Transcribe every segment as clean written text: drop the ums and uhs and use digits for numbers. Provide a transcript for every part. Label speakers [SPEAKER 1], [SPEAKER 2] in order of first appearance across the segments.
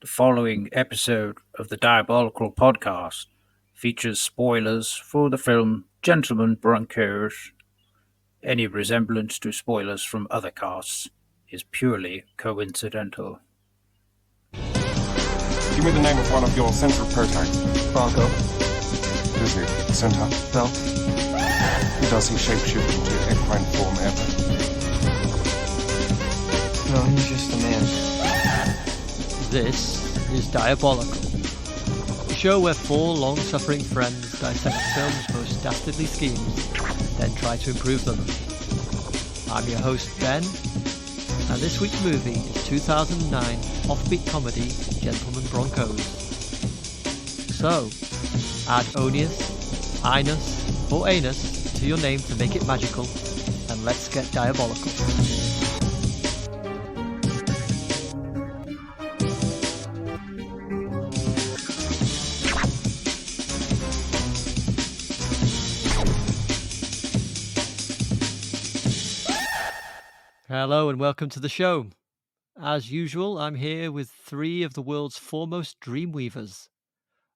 [SPEAKER 1] The following episode of the Diabolical Podcast features spoilers for the film Gentlemen Broncos. Any resemblance to spoilers from other casts is purely coincidental.
[SPEAKER 2] Give me the name of one of your central protags.
[SPEAKER 3] Bronco.
[SPEAKER 2] Who's the centaur?
[SPEAKER 3] No.
[SPEAKER 2] Who does he shapeshift into equine form ever?
[SPEAKER 3] No, he's just a man.
[SPEAKER 4] This is Diabolical, a show where four long-suffering friends dissect film's most dastardly schemes, then try to improve them. I'm your host, Ben, and this week's movie is 2009 offbeat comedy Gentlemen Broncos. So, add onius, ainous, or anous to your name to make it magical, and let's get diabolical. Hello and welcome to the show. As usual, I'm here with three of the world's foremost dreamweavers,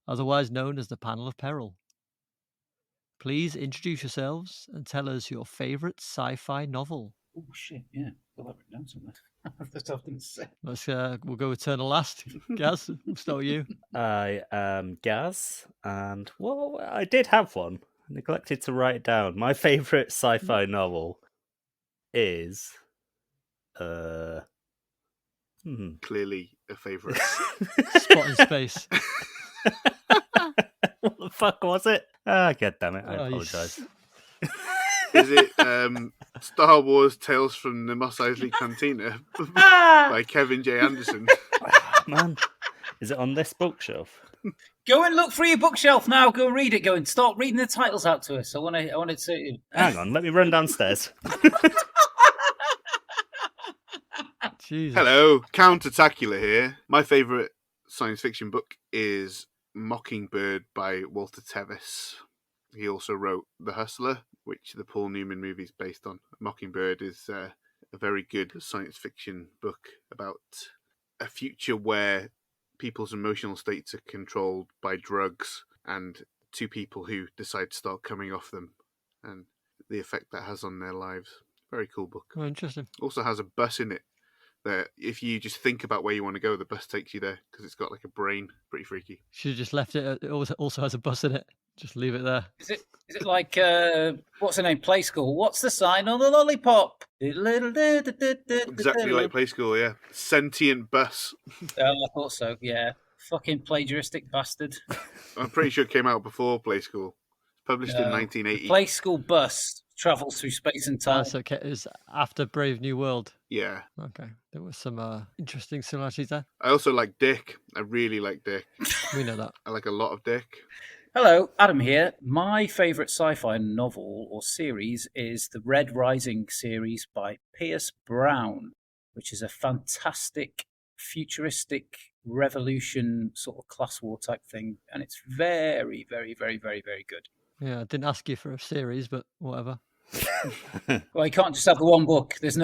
[SPEAKER 4] otherwise known as the Panel of Peril. Please introduce yourselves and tell us your favourite sci-fi novel.
[SPEAKER 1] Oh shit, yeah. Well, I've written down something. That's what I didn't say.
[SPEAKER 4] We'll go with Turner last. Gaz, we'll start with you.
[SPEAKER 5] I am Gaz, and well, I did have one. I neglected to write it down. My favourite sci-fi novel is
[SPEAKER 6] Clearly a favourite.
[SPEAKER 4] Spot in Space.
[SPEAKER 5] What the fuck was it? Ah, god damn it! I apologise.
[SPEAKER 6] Is it Star Wars Tales from the Mos Eisley Cantina by Kevin J. Anderson?
[SPEAKER 5] Man, is it on this bookshelf?
[SPEAKER 1] Go and look through your bookshelf now. Go read it. Go and start reading the titles out to us. I want to see.
[SPEAKER 5] Hang on, let me run downstairs.
[SPEAKER 4] Jesus.
[SPEAKER 6] Hello, Countertacular here. My favourite science fiction book is Mockingbird by Walter Tevis. He also wrote The Hustler, which the Paul Newman movie is based on. Mockingbird is a very good science fiction book about a future where people's emotional states are controlled by drugs and two people who decide to start coming off them and the effect that has on their lives. Very cool book.
[SPEAKER 4] Oh, interesting.
[SPEAKER 6] Also has a bus in it that if you just think about where you want to go, the bus takes you there because it's got like a brain. Pretty freaky.
[SPEAKER 4] Should have just left it. It also has a bus in it. Just leave it there.
[SPEAKER 1] Is it like what's the name? Play School. What's the sign on the lollipop?
[SPEAKER 6] Exactly like Play School, yeah. Sentient bus.
[SPEAKER 1] Oh, I thought so. Yeah. Fucking plagiaristic bastard.
[SPEAKER 6] I'm pretty sure it came out before Play School. Published in 1980.
[SPEAKER 1] Play School bus travels through space and time.
[SPEAKER 4] So it was after Brave New World.
[SPEAKER 6] Yeah.
[SPEAKER 4] Okay, there was some interesting similarities there.
[SPEAKER 6] I also like Dick. I really like Dick.
[SPEAKER 4] We know that.
[SPEAKER 6] I like a lot of Dick.
[SPEAKER 1] Hello, Adam here. My favourite sci-fi novel or series is the Red Rising series by Pierce Brown, which is a fantastic, futuristic revolution sort of class war type thing, and it's very, very, very, very, very good.
[SPEAKER 4] Yeah, I didn't ask you for a series, but whatever.
[SPEAKER 1] Well, you can't just have the one book. It's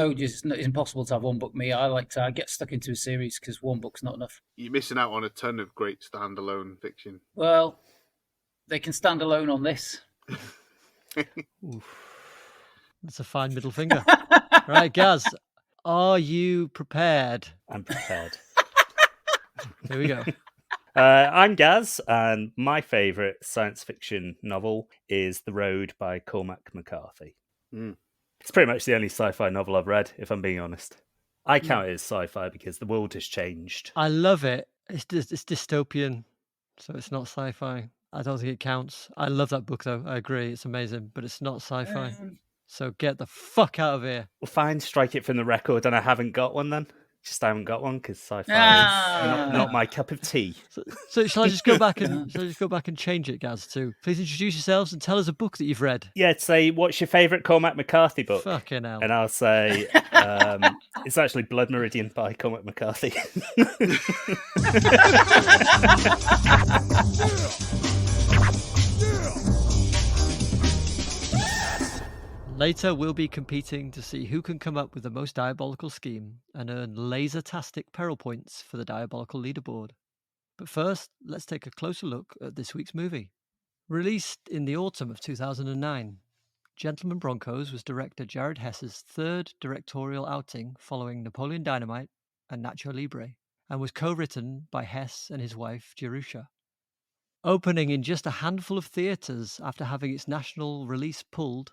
[SPEAKER 1] impossible to have one book. I get stuck into a series because one book's not enough.
[SPEAKER 6] You're missing out on a ton of great standalone fiction.
[SPEAKER 1] Well, they can stand alone on this.
[SPEAKER 4] That's a fine middle finger. Right, Gaz, are you prepared?
[SPEAKER 5] I'm prepared.
[SPEAKER 4] Here we go.
[SPEAKER 5] I'm Gaz, and my favourite science fiction novel is The Road by Cormac McCarthy. It's pretty much the only sci-fi novel I've read, if I'm being honest. I count it as sci-fi because the world has changed.
[SPEAKER 4] I love it. It's dystopian, so it's not sci-fi. I don't think it counts. I love that book, though. I agree. It's amazing, but it's not sci-fi. So get the fuck out of here.
[SPEAKER 5] Well, fine, strike it from the record, and I haven't got one then. Just I haven't got one because sci-fi is not my cup of tea.
[SPEAKER 4] So shall I just go back and change it, Gaz? To please introduce yourselves and tell us a book that you've read.
[SPEAKER 5] Yeah, say what's your favourite Cormac McCarthy book?
[SPEAKER 4] Fucking hell.
[SPEAKER 5] And I'll say it's actually Blood Meridian by Cormac McCarthy.
[SPEAKER 4] Later, we'll be competing to see who can come up with the most diabolical scheme and earn laser-tastic peril points for the diabolical leaderboard. But first, let's take a closer look at this week's movie. Released in the autumn of 2009, Gentlemen Broncos was director Jared Hess's third directorial outing following Napoleon Dynamite and Nacho Libre, and was co-written by Hess and his wife, Jerusha. Opening in just a handful of theatres after having its national release pulled,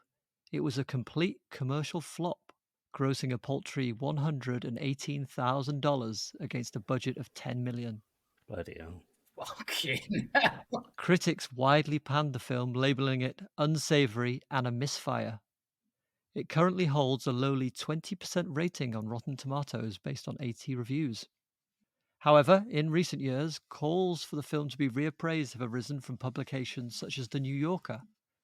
[SPEAKER 4] it was a complete commercial flop, grossing a paltry $118,000 against a budget of $10 million.
[SPEAKER 5] Bloody hell.
[SPEAKER 1] Fucking
[SPEAKER 4] Critics widely panned the film, labelling it unsavoury and a misfire. It currently holds a lowly 20% rating on Rotten Tomatoes based on 80 reviews. However, in recent years, calls for the film to be reappraised have arisen from publications such as The New Yorker,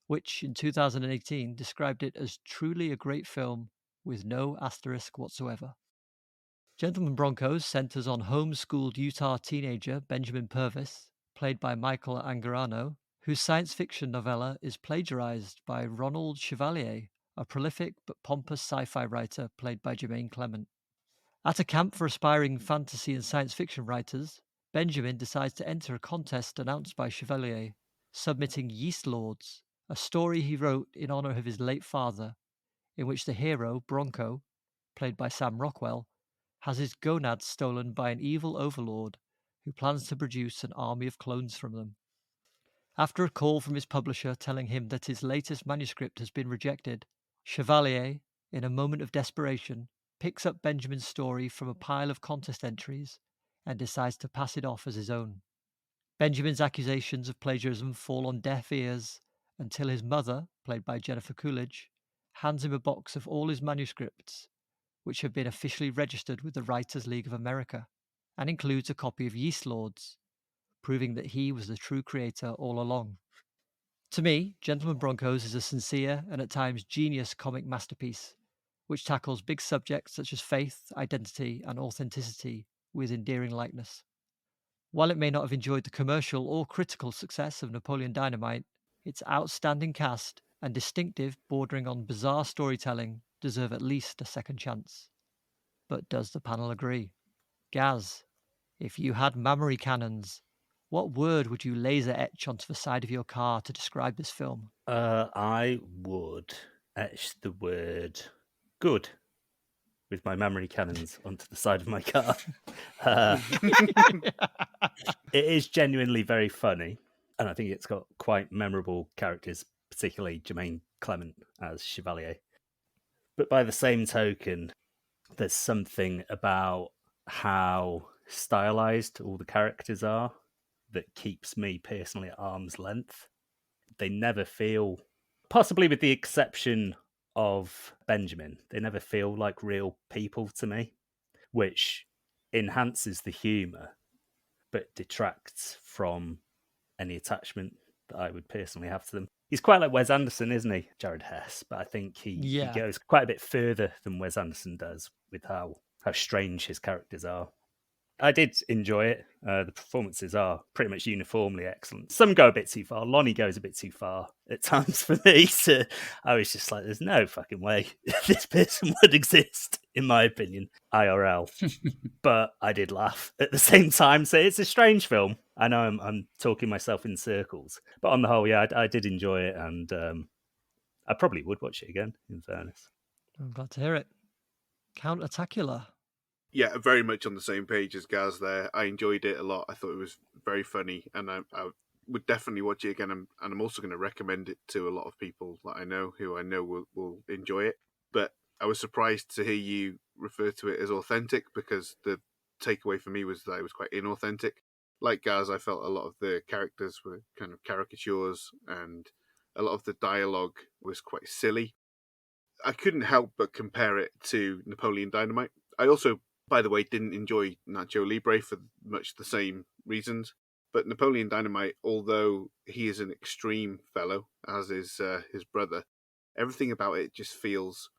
[SPEAKER 4] which in 2018 described it as truly a great film with no asterisk whatsoever. Gentlemen Broncos centers on homeschooled Utah teenager Benjamin Purvis, played by Michael Angarano, whose science fiction novella is plagiarized by Ronald Chevalier, a prolific but pompous sci-fi writer played by Jemaine Clement. At a camp for aspiring fantasy and science fiction writers, Benjamin decides to enter a contest announced by Chevalier, submitting Yeast Lords, a story he wrote in honor of his late father, in which the hero, Bronco, played by Sam Rockwell, has his gonads stolen by an evil overlord who plans to produce an army of clones from them. After a call from his publisher telling him that his latest manuscript has been rejected, Chevalier, in a moment of desperation, picks up Benjamin's story from a pile of contest entries and decides to pass it off as his own. Benjamin's accusations of plagiarism fall on deaf ears until his mother, played by Jennifer Coolidge, hands him a box of all his manuscripts, which have been officially registered with the Writers' League of America, and includes a copy of Yeast Lords, proving that he was the true creator all along. To me, Gentlemen Broncos is a sincere and at times genius comic masterpiece, which tackles big subjects such as faith, identity, and authenticity with endearing likeness. While it may not have enjoyed the commercial or critical success of Napoleon Dynamite, its outstanding cast and distinctive, bordering on bizarre storytelling deserve at least a second chance. But does the panel agree? Gaz, if you had mammary cannons, what word would you laser etch onto the side of your car to describe this film?
[SPEAKER 5] I would etch the word good with my memory cannons onto the side of my car. It is genuinely very funny, and I think it's got quite memorable characters, particularly Jemaine Clement as Chevalier. But by the same token, there's something about how stylized all the characters are that keeps me personally at arm's length. They never feel, possibly with the exception of Benjamin, they never feel like real people to me, which enhances the humour, but detracts from any attachment that I would personally have to them. He's quite like Wes Anderson, isn't he, Jared Hess? But I think he goes quite a bit further than Wes Anderson does with how strange his characters are. I did enjoy it. The performances are pretty much uniformly excellent. Some go a bit too far. Lonnie goes a bit too far at times for me. So I was just like, there's no fucking way this person would exist, in my opinion, IRL. But I did laugh at the same time. So it's a strange film. I know I'm talking myself in circles. But on the whole, yeah, I did enjoy it. And I probably would watch it again, in fairness.
[SPEAKER 4] I'm glad to hear it. Count Attacula.
[SPEAKER 6] Yeah, very much on the same page as Gaz there. I enjoyed it a lot. I thought it was very funny, and I would definitely watch it again. And I'm also going to recommend it to a lot of people that I know who I know will enjoy it. But I was surprised to hear you refer to it as authentic, because the takeaway for me was that it was quite inauthentic. Like Gaz, I felt a lot of the characters were kind of caricatures, and a lot of the dialogue was quite silly. I couldn't help but compare it to Napoleon Dynamite. I also, by the way, didn't enjoy Nacho Libre for much the same reasons. But Napoleon Dynamite, although he is an extreme fellow, as is his brother, everything about it just feels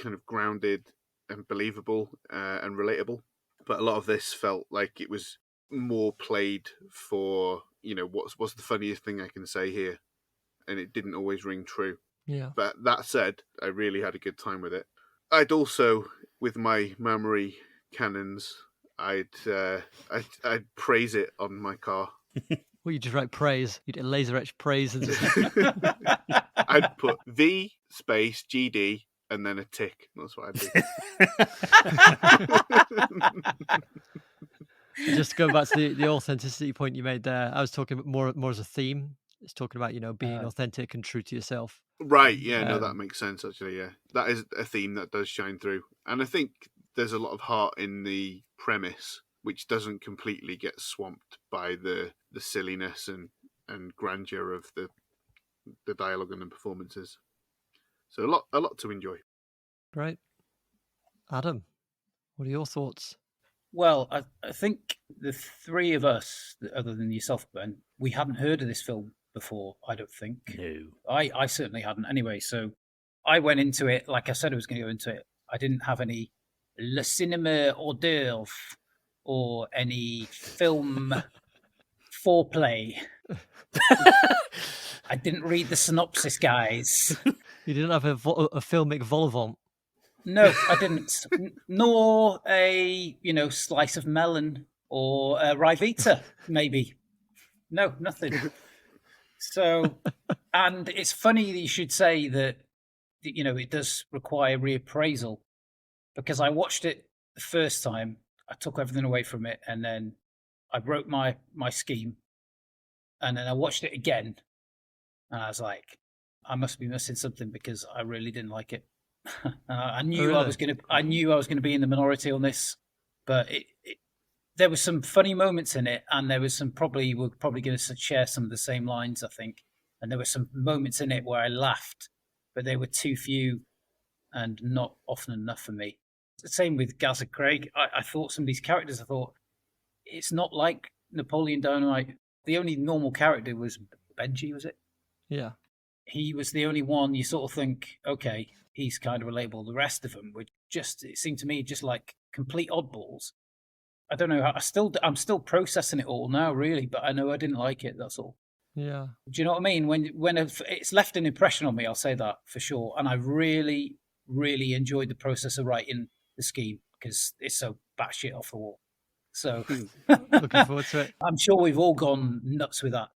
[SPEAKER 6] kind of grounded and believable and relatable. But a lot of this felt like it was more played for, what's the funniest thing I can say here? And it didn't always ring true.
[SPEAKER 4] Yeah.
[SPEAKER 6] But that said, I really had a good time with it. I'd also, with my memory cannons, I'd praise it on my car.
[SPEAKER 4] Well, you just write praise. You'd laser etch praise and just
[SPEAKER 6] I'd put V space GD and then a tick. That's what I'd do.
[SPEAKER 4] just go back to the authenticity point you made there. I was talking more as a theme. It's talking about, being authentic and true to yourself.
[SPEAKER 6] Right, yeah, no, that makes sense, actually, yeah. That is a theme that does shine through. And I think there's a lot of heart in the premise, which doesn't completely get swamped by the silliness and grandeur of the dialogue and the performances. So a lot to enjoy.
[SPEAKER 4] Great. Adam, what are your thoughts?
[SPEAKER 1] Well, I think the three of us, other than yourself, Ben, we hadn't heard of this film before, I don't think.
[SPEAKER 5] No.
[SPEAKER 1] I certainly hadn't anyway. So I went into it, like I said I was going to go into it. I didn't have any le cinéma hors d'oeuvre or any film foreplay. I didn't read the synopsis, guys.
[SPEAKER 4] You didn't have a filmic vol-au-vent?
[SPEAKER 1] No, I didn't. Nor a, slice of melon or a Rivita, maybe. No, nothing. So, and it's funny that you should say that, it does require reappraisal, because I watched it the first time, I took everything away from it, and then I wrote my scheme, and then I watched it again, and I was like, I must be missing something because I really didn't like it. I knew
[SPEAKER 4] really?
[SPEAKER 1] I knew I was gonna be in the minority on this, but there was some funny moments in it, and there was some we're probably going to share some of the same lines, I think. And there were some moments in it where I laughed, but they were too few and not often enough for me. The same with Gaza Craig. I thought some of these characters, I thought it's not like Napoleon Dynamite. The only normal character was Benji, was it?
[SPEAKER 4] Yeah.
[SPEAKER 1] He was the only one you sort of think, okay, he's kind of relatable. The rest of them were it seemed to me just like complete oddballs. I don't know. I'm still processing it all now, really, but I know I didn't like it. That's all.
[SPEAKER 4] Yeah.
[SPEAKER 1] Do you know what I mean? When it's left an impression on me, I'll say that for sure. And I really, really enjoyed the process of writing the scheme because it's so batshit off the wall. So
[SPEAKER 4] looking forward to it.
[SPEAKER 1] I'm sure we've all gone nuts with that,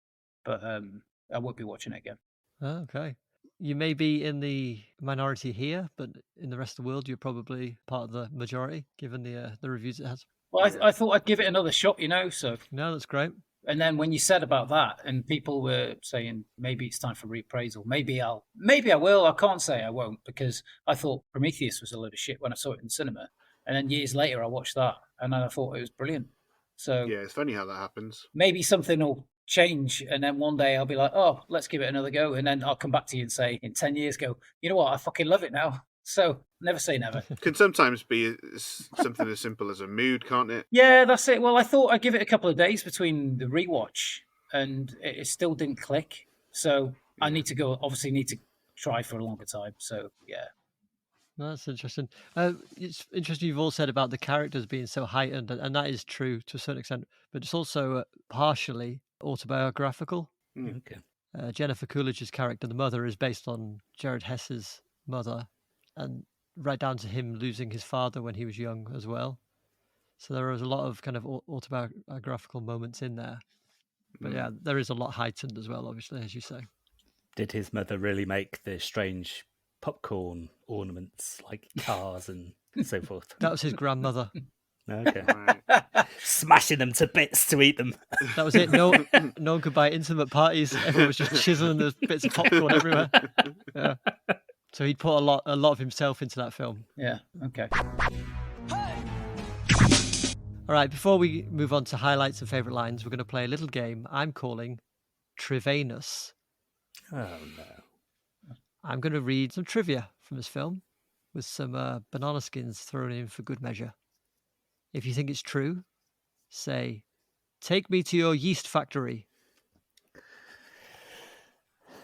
[SPEAKER 1] but I won't be watching it again.
[SPEAKER 4] Oh, okay. You may be in the minority here, but in the rest of the world, you're probably part of the majority, given the reviews it has.
[SPEAKER 1] Well, I thought I'd give it another shot, So
[SPEAKER 4] no, that's great.
[SPEAKER 1] And then when you said about that, and people were saying maybe it's time for reappraisal, maybe I will. I can't say I won't, because I thought Prometheus was a load of shit when I saw it in the cinema, and then years later I watched that, and I thought it was brilliant. So
[SPEAKER 6] yeah, it's funny how that happens.
[SPEAKER 1] Maybe something will change, and then one day I'll be like, oh, let's give it another go, and then I'll come back to you and say in 10 years, go, you know what, I fucking love it now. So never say never.
[SPEAKER 6] Can sometimes be something as simple as a mood, can't it?
[SPEAKER 1] Yeah, that's it. Well, I thought I'd give it a couple of days between the rewatch, and it still didn't click. So I need to try for a longer time. So yeah.
[SPEAKER 4] That's interesting. It's interesting you've all said about the characters being so heightened, and that is true to a certain extent, but it's also partially autobiographical.
[SPEAKER 5] Okay.
[SPEAKER 4] Jennifer Coolidge's character, the mother, is based on Jared Hess's mother, and right down to him losing his father when he was young as well. So there was a lot of kind of autobiographical moments in there. But yeah, there is a lot heightened as well, obviously, as you say.
[SPEAKER 5] Did his mother really make the strange popcorn ornaments like cars and so forth?
[SPEAKER 4] That was his grandmother.
[SPEAKER 5] Okay.
[SPEAKER 6] Right.
[SPEAKER 5] Smashing them to bits to eat them.
[SPEAKER 4] That was it. No one could buy intimate parties. Everyone was just chiseling the bits of popcorn everywhere. Yeah. So he'd put a lot of himself into that film.
[SPEAKER 1] Yeah. Okay.
[SPEAKER 4] All right. Before we move on to highlights and favourite lines, we're going to play a little game I'm calling Trivanus.
[SPEAKER 5] Oh no.
[SPEAKER 4] I'm going to read some trivia from this film with some banana skins thrown in for good measure. If you think it's true, say, "Take me to your yeast factory."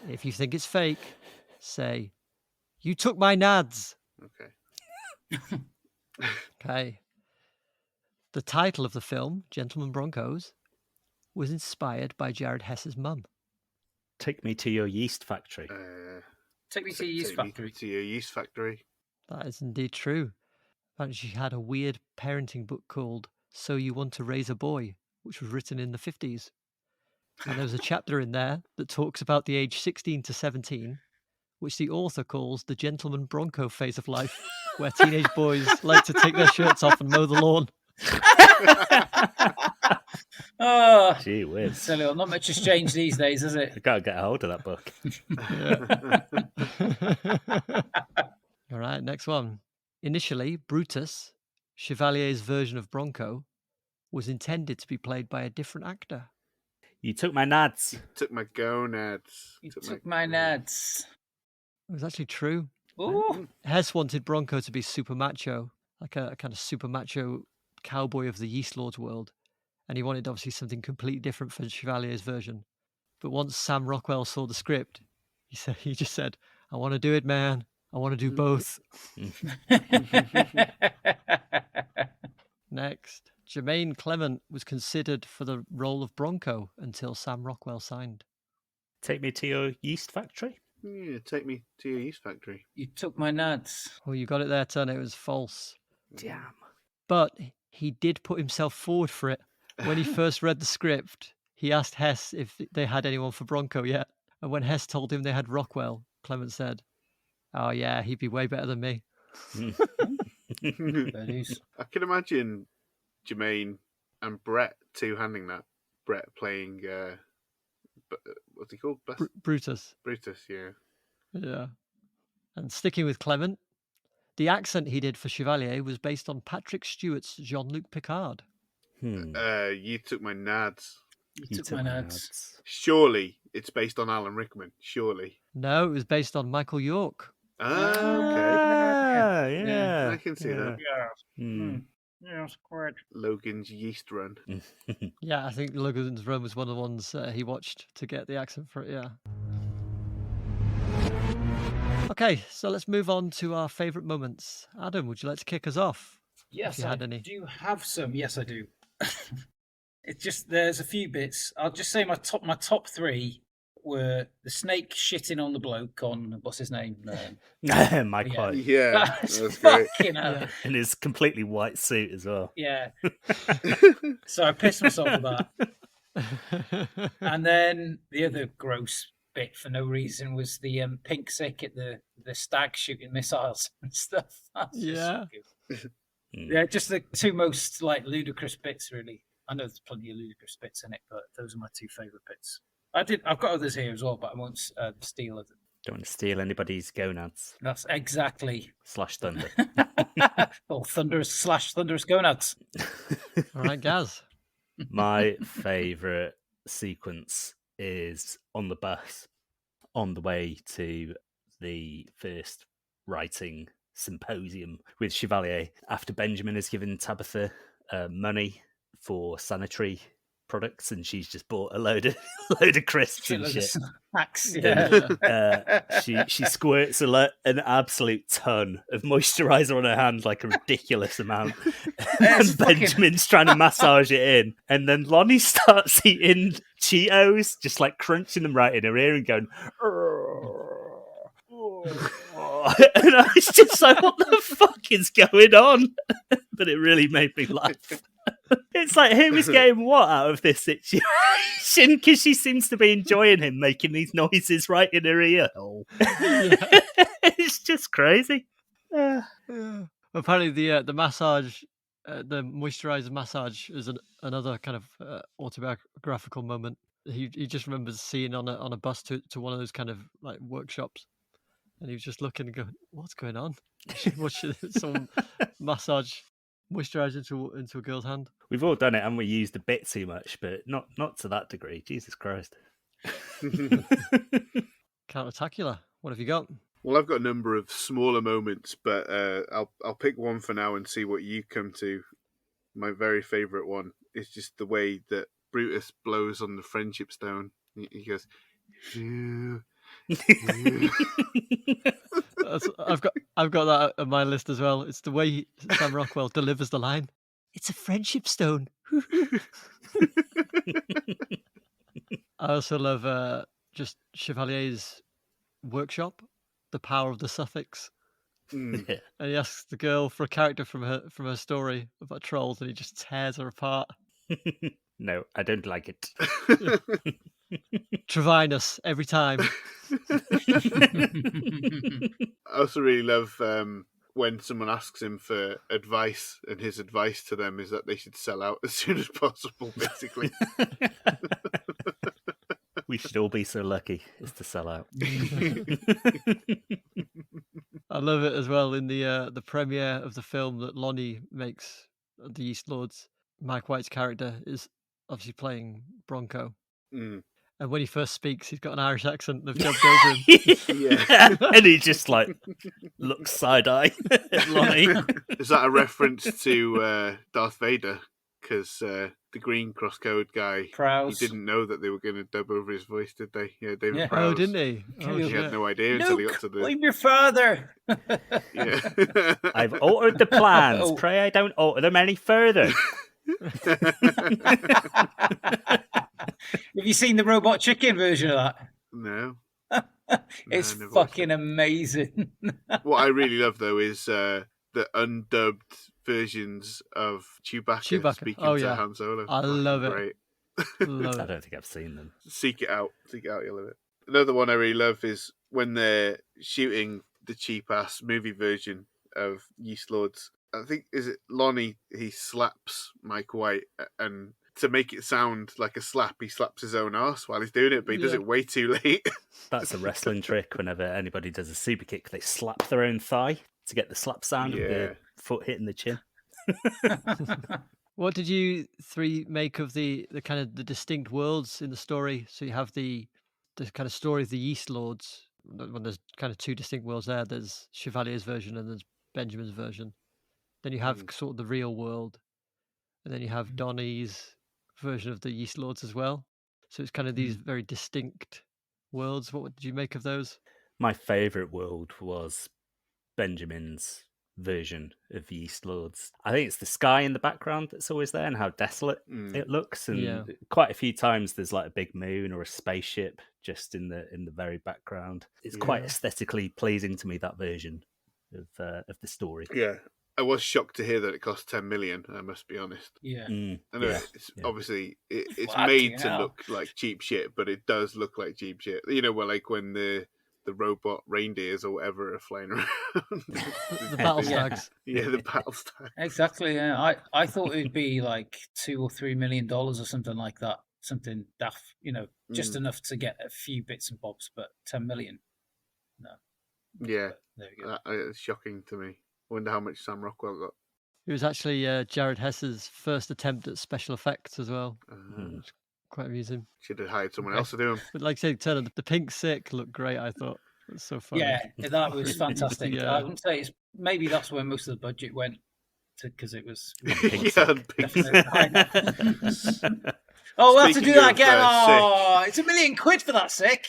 [SPEAKER 4] If you think it's fake, say, "You took my nads."
[SPEAKER 6] Okay.
[SPEAKER 4] Okay. The title of the film, Gentlemen Broncos, was inspired by Jared Hess's mum.
[SPEAKER 5] Take me to your yeast factory.
[SPEAKER 1] Take me to your yeast
[SPEAKER 6] Take me
[SPEAKER 1] factory.
[SPEAKER 6] to your yeast factory.
[SPEAKER 4] That is indeed true. And she had a weird parenting book called So You Want to Raise a Boy, which was written in the 50s. And there's a chapter in there that talks about the age 16 to 17, which the author calls the Gentlemen Bronco phase of life, where teenage boys like to take their shirts off and mow the lawn.
[SPEAKER 1] Oh,
[SPEAKER 5] Gee whiz.
[SPEAKER 1] silly. Not much has changed these days, has it?
[SPEAKER 5] I gotta get a hold of that book.
[SPEAKER 4] All right, next one. Initially, Brutus, Chevalier's version of Bronco, was intended to be played by a different actor.
[SPEAKER 5] You took my nads.
[SPEAKER 6] Took my gonads.
[SPEAKER 1] You took my nads.
[SPEAKER 4] It was actually true.
[SPEAKER 1] Ooh.
[SPEAKER 4] Hess wanted Bronco to be super macho, like a kind of super macho cowboy of the Yeast Lords world. And he wanted obviously something completely different for Chevalier's version. But once Sam Rockwell saw the script, he just said, I want to do it, man. I want to do both. Next, Jemaine Clement was considered for the role of Bronco until Sam Rockwell signed.
[SPEAKER 5] Take me to your yeast factory.
[SPEAKER 6] Yeah, take me to your yeast factory.
[SPEAKER 1] You took my nads.
[SPEAKER 4] Oh, you got it there, Ton. It was false.
[SPEAKER 5] Damn.
[SPEAKER 4] But he did put himself forward for it. When he first read the script, he asked Hess if they had anyone for Bronco yet. And when Hess told him they had Rockwell, Clement said, oh, yeah, he'd be way better than me.
[SPEAKER 6] I can imagine Jemaine and Brett two-handing that. Brett playing, what's he called?
[SPEAKER 4] Brutus.
[SPEAKER 6] Brutus, yeah.
[SPEAKER 4] Yeah. And sticking with Clement, the accent he did for Chevalier was based on Patrick Stewart's Jean-Luc Picard.
[SPEAKER 6] You took my nads.
[SPEAKER 1] You took my nads.
[SPEAKER 6] Surely it's based on Alan Rickman. Surely.
[SPEAKER 4] No, it was based on Michael York.
[SPEAKER 6] Okay.
[SPEAKER 5] Yeah.
[SPEAKER 6] I can see that.
[SPEAKER 1] Yes, quite.
[SPEAKER 6] Logan's Yeast Run.
[SPEAKER 4] Yeah, I think Logan's Run was one of the ones he watched to get the accent for it, yeah. Okay, so let's move on to our favourite moments. Adam, would you like to kick us off?
[SPEAKER 1] Yes,
[SPEAKER 4] you had
[SPEAKER 1] I
[SPEAKER 4] any.
[SPEAKER 1] do have some. Yes, I do. It's just there's a few bits. I'll just say my top three were the snake shitting on the bloke on what's his name?
[SPEAKER 5] Mike
[SPEAKER 1] Yeah.
[SPEAKER 5] White.
[SPEAKER 6] Yeah, that's great.
[SPEAKER 1] Fucking hell.
[SPEAKER 4] Yeah.
[SPEAKER 5] In his completely white suit as well.
[SPEAKER 1] Yeah. So I pissed myself with that. And then the other gross bit for no reason was the pink sick at the stag shooting missiles and stuff. That's just
[SPEAKER 4] Yeah.
[SPEAKER 1] so good. Yeah, just the two most like ludicrous bits, really. I know there's plenty of ludicrous bits in it, but those are my two favourite bits. I've got others here as well, but I won't steal them.
[SPEAKER 5] Don't want to steal anybody's gonads.
[SPEAKER 1] That's exactly.
[SPEAKER 5] Slash thunder.
[SPEAKER 1] Oh, thunderous gonads.
[SPEAKER 4] All right, Gaz.
[SPEAKER 5] My favourite sequence is on the bus on the way to the first writing symposium with Chevalier after Benjamin has given Tabitha money for sanitary products and she's just bought a load of crisps and shit.
[SPEAKER 1] Snacks, yeah.
[SPEAKER 5] She squirts an absolute ton of moisturizer on her hand, like a ridiculous amount. And Benjamin's trying to massage it in, and then Lonnie starts eating Cheetos, just like crunching them right in her ear and going. And I was just like, what the fuck is going on? But it really made me laugh. It's like, who was getting what out of this situation? Because she seems to be enjoying him making these noises right in her ear hole. It's just crazy.
[SPEAKER 4] Apparently, the massage, the moisturizer massage, is another kind of autobiographical moment. He just remembers seeing on a bus to one of those kind of like workshops, and he was just looking and going, "What's going on?" Watching someone massage moisturizer into a girl's hand.
[SPEAKER 5] We've all done it, and we used a bit too much, but not to that degree. Jesus Christ.
[SPEAKER 4] Countertacular. What have you got?
[SPEAKER 6] Well, I've got a number of smaller moments, but I'll pick one for now and see what you come to. My very favourite one is just the way that Brutus blows on the friendship stone. He goes, "Phew."
[SPEAKER 4] I've got that on my list as well. It's the way Sam Rockwell delivers the line. It's a friendship stone. I also love just Chevalier's workshop the power of the suffix.
[SPEAKER 6] Mm.
[SPEAKER 5] Yeah.
[SPEAKER 4] And he asks the girl for a character from her story about trolls, and he just tears her apart.
[SPEAKER 5] No, I don't like it.
[SPEAKER 4] Travinus every time.
[SPEAKER 6] I also really love when someone asks him for advice, and his advice to them is that they should sell out as soon as possible, basically.
[SPEAKER 5] We should all be so lucky as to sell out.
[SPEAKER 4] I love it as well in the premiere of the film that Lonnie makes, the Yeast Lords. Mike White's character is obviously playing Bronco.
[SPEAKER 6] Mm.
[SPEAKER 4] And when he first speaks, he's got an Irish accent. They've dubbed over him.
[SPEAKER 6] Yeah.
[SPEAKER 5] And he just like looks side-eye at Lonnie.
[SPEAKER 6] Is that a reference to Darth Vader? Because the Green Cross Code guy,
[SPEAKER 1] Prowse.
[SPEAKER 6] he didn't know that they were going to dub over his voice, did they? Yeah, David
[SPEAKER 1] Yeah.
[SPEAKER 6] Prowse.
[SPEAKER 4] Oh, didn't he? Oh,
[SPEAKER 1] He
[SPEAKER 6] He had
[SPEAKER 4] shit.
[SPEAKER 6] no idea until he got
[SPEAKER 1] Luke,
[SPEAKER 6] to the...
[SPEAKER 1] I'm your father.
[SPEAKER 6] Yeah.
[SPEAKER 5] I've altered the plans.
[SPEAKER 1] Oh.
[SPEAKER 5] Pray I don't alter them any further.
[SPEAKER 1] Have you seen the Robot Chicken version of that?
[SPEAKER 6] No.
[SPEAKER 1] It's
[SPEAKER 6] never watched
[SPEAKER 1] fucking amazing.
[SPEAKER 6] What I really love, though, is the undubbed versions of Chewbacca speaking
[SPEAKER 4] Oh,
[SPEAKER 6] to
[SPEAKER 4] yeah.
[SPEAKER 6] Han Solo.
[SPEAKER 4] I love it.
[SPEAKER 6] Great.
[SPEAKER 4] Love
[SPEAKER 5] I
[SPEAKER 4] it.
[SPEAKER 5] don't think I've seen them.
[SPEAKER 6] Seek it out, you'll love it. Another one I really love is when they're shooting the cheap-ass movie version of Yeast Lords. I think, is it Lonnie, he slaps Mike White, and to make it sound like a slap, he slaps his own arse while he's doing it, but he does
[SPEAKER 4] Yeah.
[SPEAKER 6] it way too late.
[SPEAKER 5] That's a wrestling trick. Whenever anybody does a super kick, they slap their own thigh to get the slap sound of
[SPEAKER 6] Yeah.
[SPEAKER 5] the foot hitting the chin.
[SPEAKER 4] What did you three make of the kind of the distinct worlds in the story? So you have the kind of story of the Yeast Lords. When there's kind of two distinct worlds there. There's Chevalier's version and there's Benjamin's version. Then you have sort of the real world, and then you have Donnie's version of the Yeast Lords as well. So it's kind of these very distinct worlds. What did you make of those?
[SPEAKER 5] My favourite world was Benjamin's version of the Yeast Lords. I think it's the sky in the background that's always there and how desolate it looks. And
[SPEAKER 4] Yeah.
[SPEAKER 5] quite a few times there's like a big moon or a spaceship just in the very background. It's quite aesthetically pleasing to me, that version of the story.
[SPEAKER 6] Yeah. I was shocked to hear that it cost 10 million, I must be honest.
[SPEAKER 1] Yeah.
[SPEAKER 6] I know
[SPEAKER 5] Yeah.
[SPEAKER 6] it's obviously it's
[SPEAKER 1] Fucking
[SPEAKER 6] made to
[SPEAKER 1] hell.
[SPEAKER 6] look like cheap shit, but it does look like cheap shit. You know, well, like when the robot reindeers or whatever are flying around.
[SPEAKER 4] The battle stags.
[SPEAKER 6] Yeah, the battle stag.
[SPEAKER 1] Exactly. Yeah. I thought it'd be like $2 or $3 million or something like that. Something daft, just enough to get a few bits and bobs, but 10 million. No.
[SPEAKER 6] Yeah,
[SPEAKER 1] There we go.
[SPEAKER 6] it's shocking to me. I wonder how much Sam Rockwell got.
[SPEAKER 4] It was actually Jared Hess's first attempt at special effects as well. It's quite amusing.
[SPEAKER 6] Should have hired someone else to do them.
[SPEAKER 4] But like I said, Turner, the pink sick looked great, I thought. It was so funny.
[SPEAKER 1] Yeah, that was fantastic.
[SPEAKER 4] Yeah.
[SPEAKER 1] I wouldn't say maybe that's where most of the budget went to, because it was.
[SPEAKER 6] Yeah, and pink
[SPEAKER 1] Definitely. Oh, we'll have to do
[SPEAKER 6] Speaking
[SPEAKER 1] that
[SPEAKER 6] of,
[SPEAKER 1] again.
[SPEAKER 6] sick.
[SPEAKER 1] Oh, it's £1 million for that sick.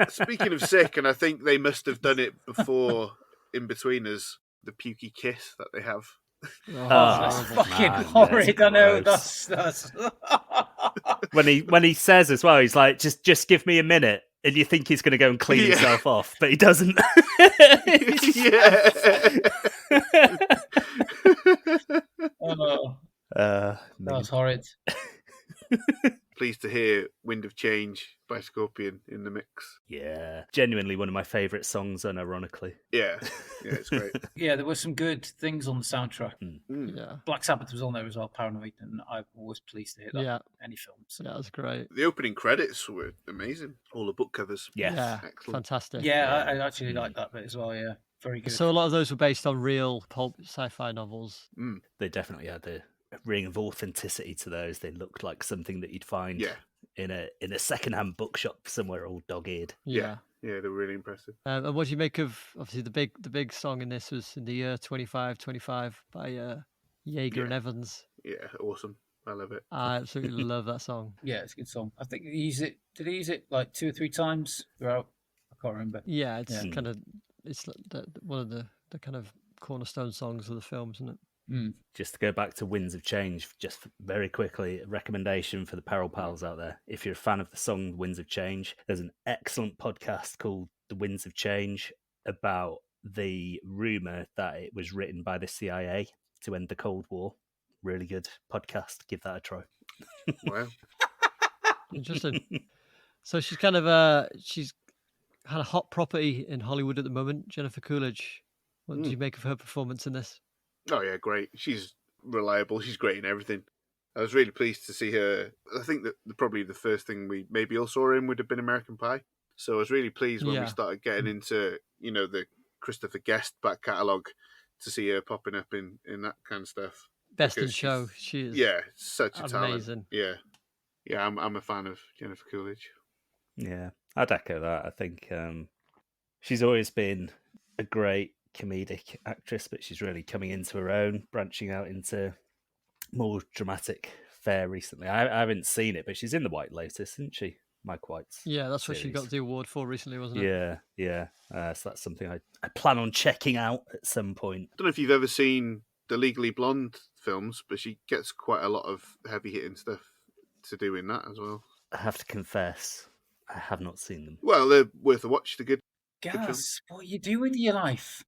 [SPEAKER 6] Speaking of sick, and I think they must have done it before In Betweeners, the pukey kiss that they have.
[SPEAKER 4] Oh,
[SPEAKER 1] That's
[SPEAKER 4] horrible.
[SPEAKER 1] fucking
[SPEAKER 5] man,
[SPEAKER 1] horrid.
[SPEAKER 5] that's
[SPEAKER 1] I know.
[SPEAKER 5] gross.
[SPEAKER 1] That's
[SPEAKER 5] When he says as well, he's like, just give me a minute. And you think he's going to go and clean
[SPEAKER 6] Yeah.
[SPEAKER 5] himself off, but he doesn't.
[SPEAKER 6] Yeah.
[SPEAKER 1] oh,
[SPEAKER 5] Man.
[SPEAKER 1] that's horrid.
[SPEAKER 6] Pleased to hear Wind of Change by Scorpion in the mix.
[SPEAKER 5] Yeah, genuinely one of my favourite songs, unironically.
[SPEAKER 6] Yeah, it's great.
[SPEAKER 1] Yeah, there were some good things on the soundtrack.
[SPEAKER 4] Yeah.
[SPEAKER 1] Black Sabbath was on there as well, Paranoid, and I'm always pleased to hear that.
[SPEAKER 4] Yeah.
[SPEAKER 1] Any film. So.
[SPEAKER 4] That was great.
[SPEAKER 6] The opening credits were amazing. All the book covers.
[SPEAKER 5] Yes.
[SPEAKER 4] Yeah.
[SPEAKER 6] Excellent.
[SPEAKER 4] Fantastic.
[SPEAKER 1] Yeah, I actually like that bit as well. Yeah, very good.
[SPEAKER 4] So a lot of those were based on real pulp sci-fi novels.
[SPEAKER 5] They definitely had a ring of authenticity to those. They looked like something that you'd find
[SPEAKER 6] Yeah.
[SPEAKER 5] in a second-hand bookshop somewhere all dog-eared.
[SPEAKER 4] Yeah.
[SPEAKER 6] Yeah, they're really impressive.
[SPEAKER 4] And what do you make of, obviously, the big song in this was in the year 2525 by Jaeger and Evans.
[SPEAKER 6] Yeah, awesome. I love it.
[SPEAKER 4] I absolutely love that song.
[SPEAKER 1] Yeah, it's a good song. I think he used it. Did he use it like 2 or 3 times throughout? I can't remember.
[SPEAKER 4] Yeah, it's
[SPEAKER 1] Yeah.
[SPEAKER 4] kind of, it's one of the kind of cornerstone songs of the film, isn't it?
[SPEAKER 5] Just to go back to Winds of Change, just very quickly, a recommendation for the Peril Pals out there. If you're a fan of the song Winds of Change, there's an excellent podcast called The Winds of Change about the rumour that it was written by the CIA to end the Cold War. Really good podcast. Give that a try.
[SPEAKER 6] Wow.
[SPEAKER 4] Interesting. So she's kind of she's had a hot property in Hollywood at the moment, Jennifer Coolidge. What do you make of her performance in this?
[SPEAKER 6] Oh yeah, great. She's reliable. She's great in everything. I was really pleased to see her. I think that probably the first thing we maybe all saw her in would have been American Pie. So I was really pleased when we started getting into, the Christopher Guest back catalogue to see her popping up in that kind of stuff.
[SPEAKER 4] Best in Show. She is.
[SPEAKER 6] Yeah, such a talent.
[SPEAKER 4] Amazing.
[SPEAKER 6] Yeah. Yeah, I'm a fan of Jennifer Coolidge.
[SPEAKER 5] Yeah, I'd echo that. I think she's always been a great comedic actress, but she's really coming into her own, branching out into more dramatic fare recently. I haven't seen it, but she's in The White Lotus, isn't she? Mike White's.
[SPEAKER 4] Yeah, that's
[SPEAKER 5] series.
[SPEAKER 4] what she got the award for recently, wasn't it?
[SPEAKER 5] Yeah. So that's something I plan on checking out at some point.
[SPEAKER 6] I don't know if you've ever seen the Legally Blonde films, but she gets quite a lot of heavy hitting stuff to do in that as well.
[SPEAKER 5] I have to confess, I have not seen them.
[SPEAKER 6] Well, they're worth a watch. They're good.
[SPEAKER 1] Gaz, what you do with your life?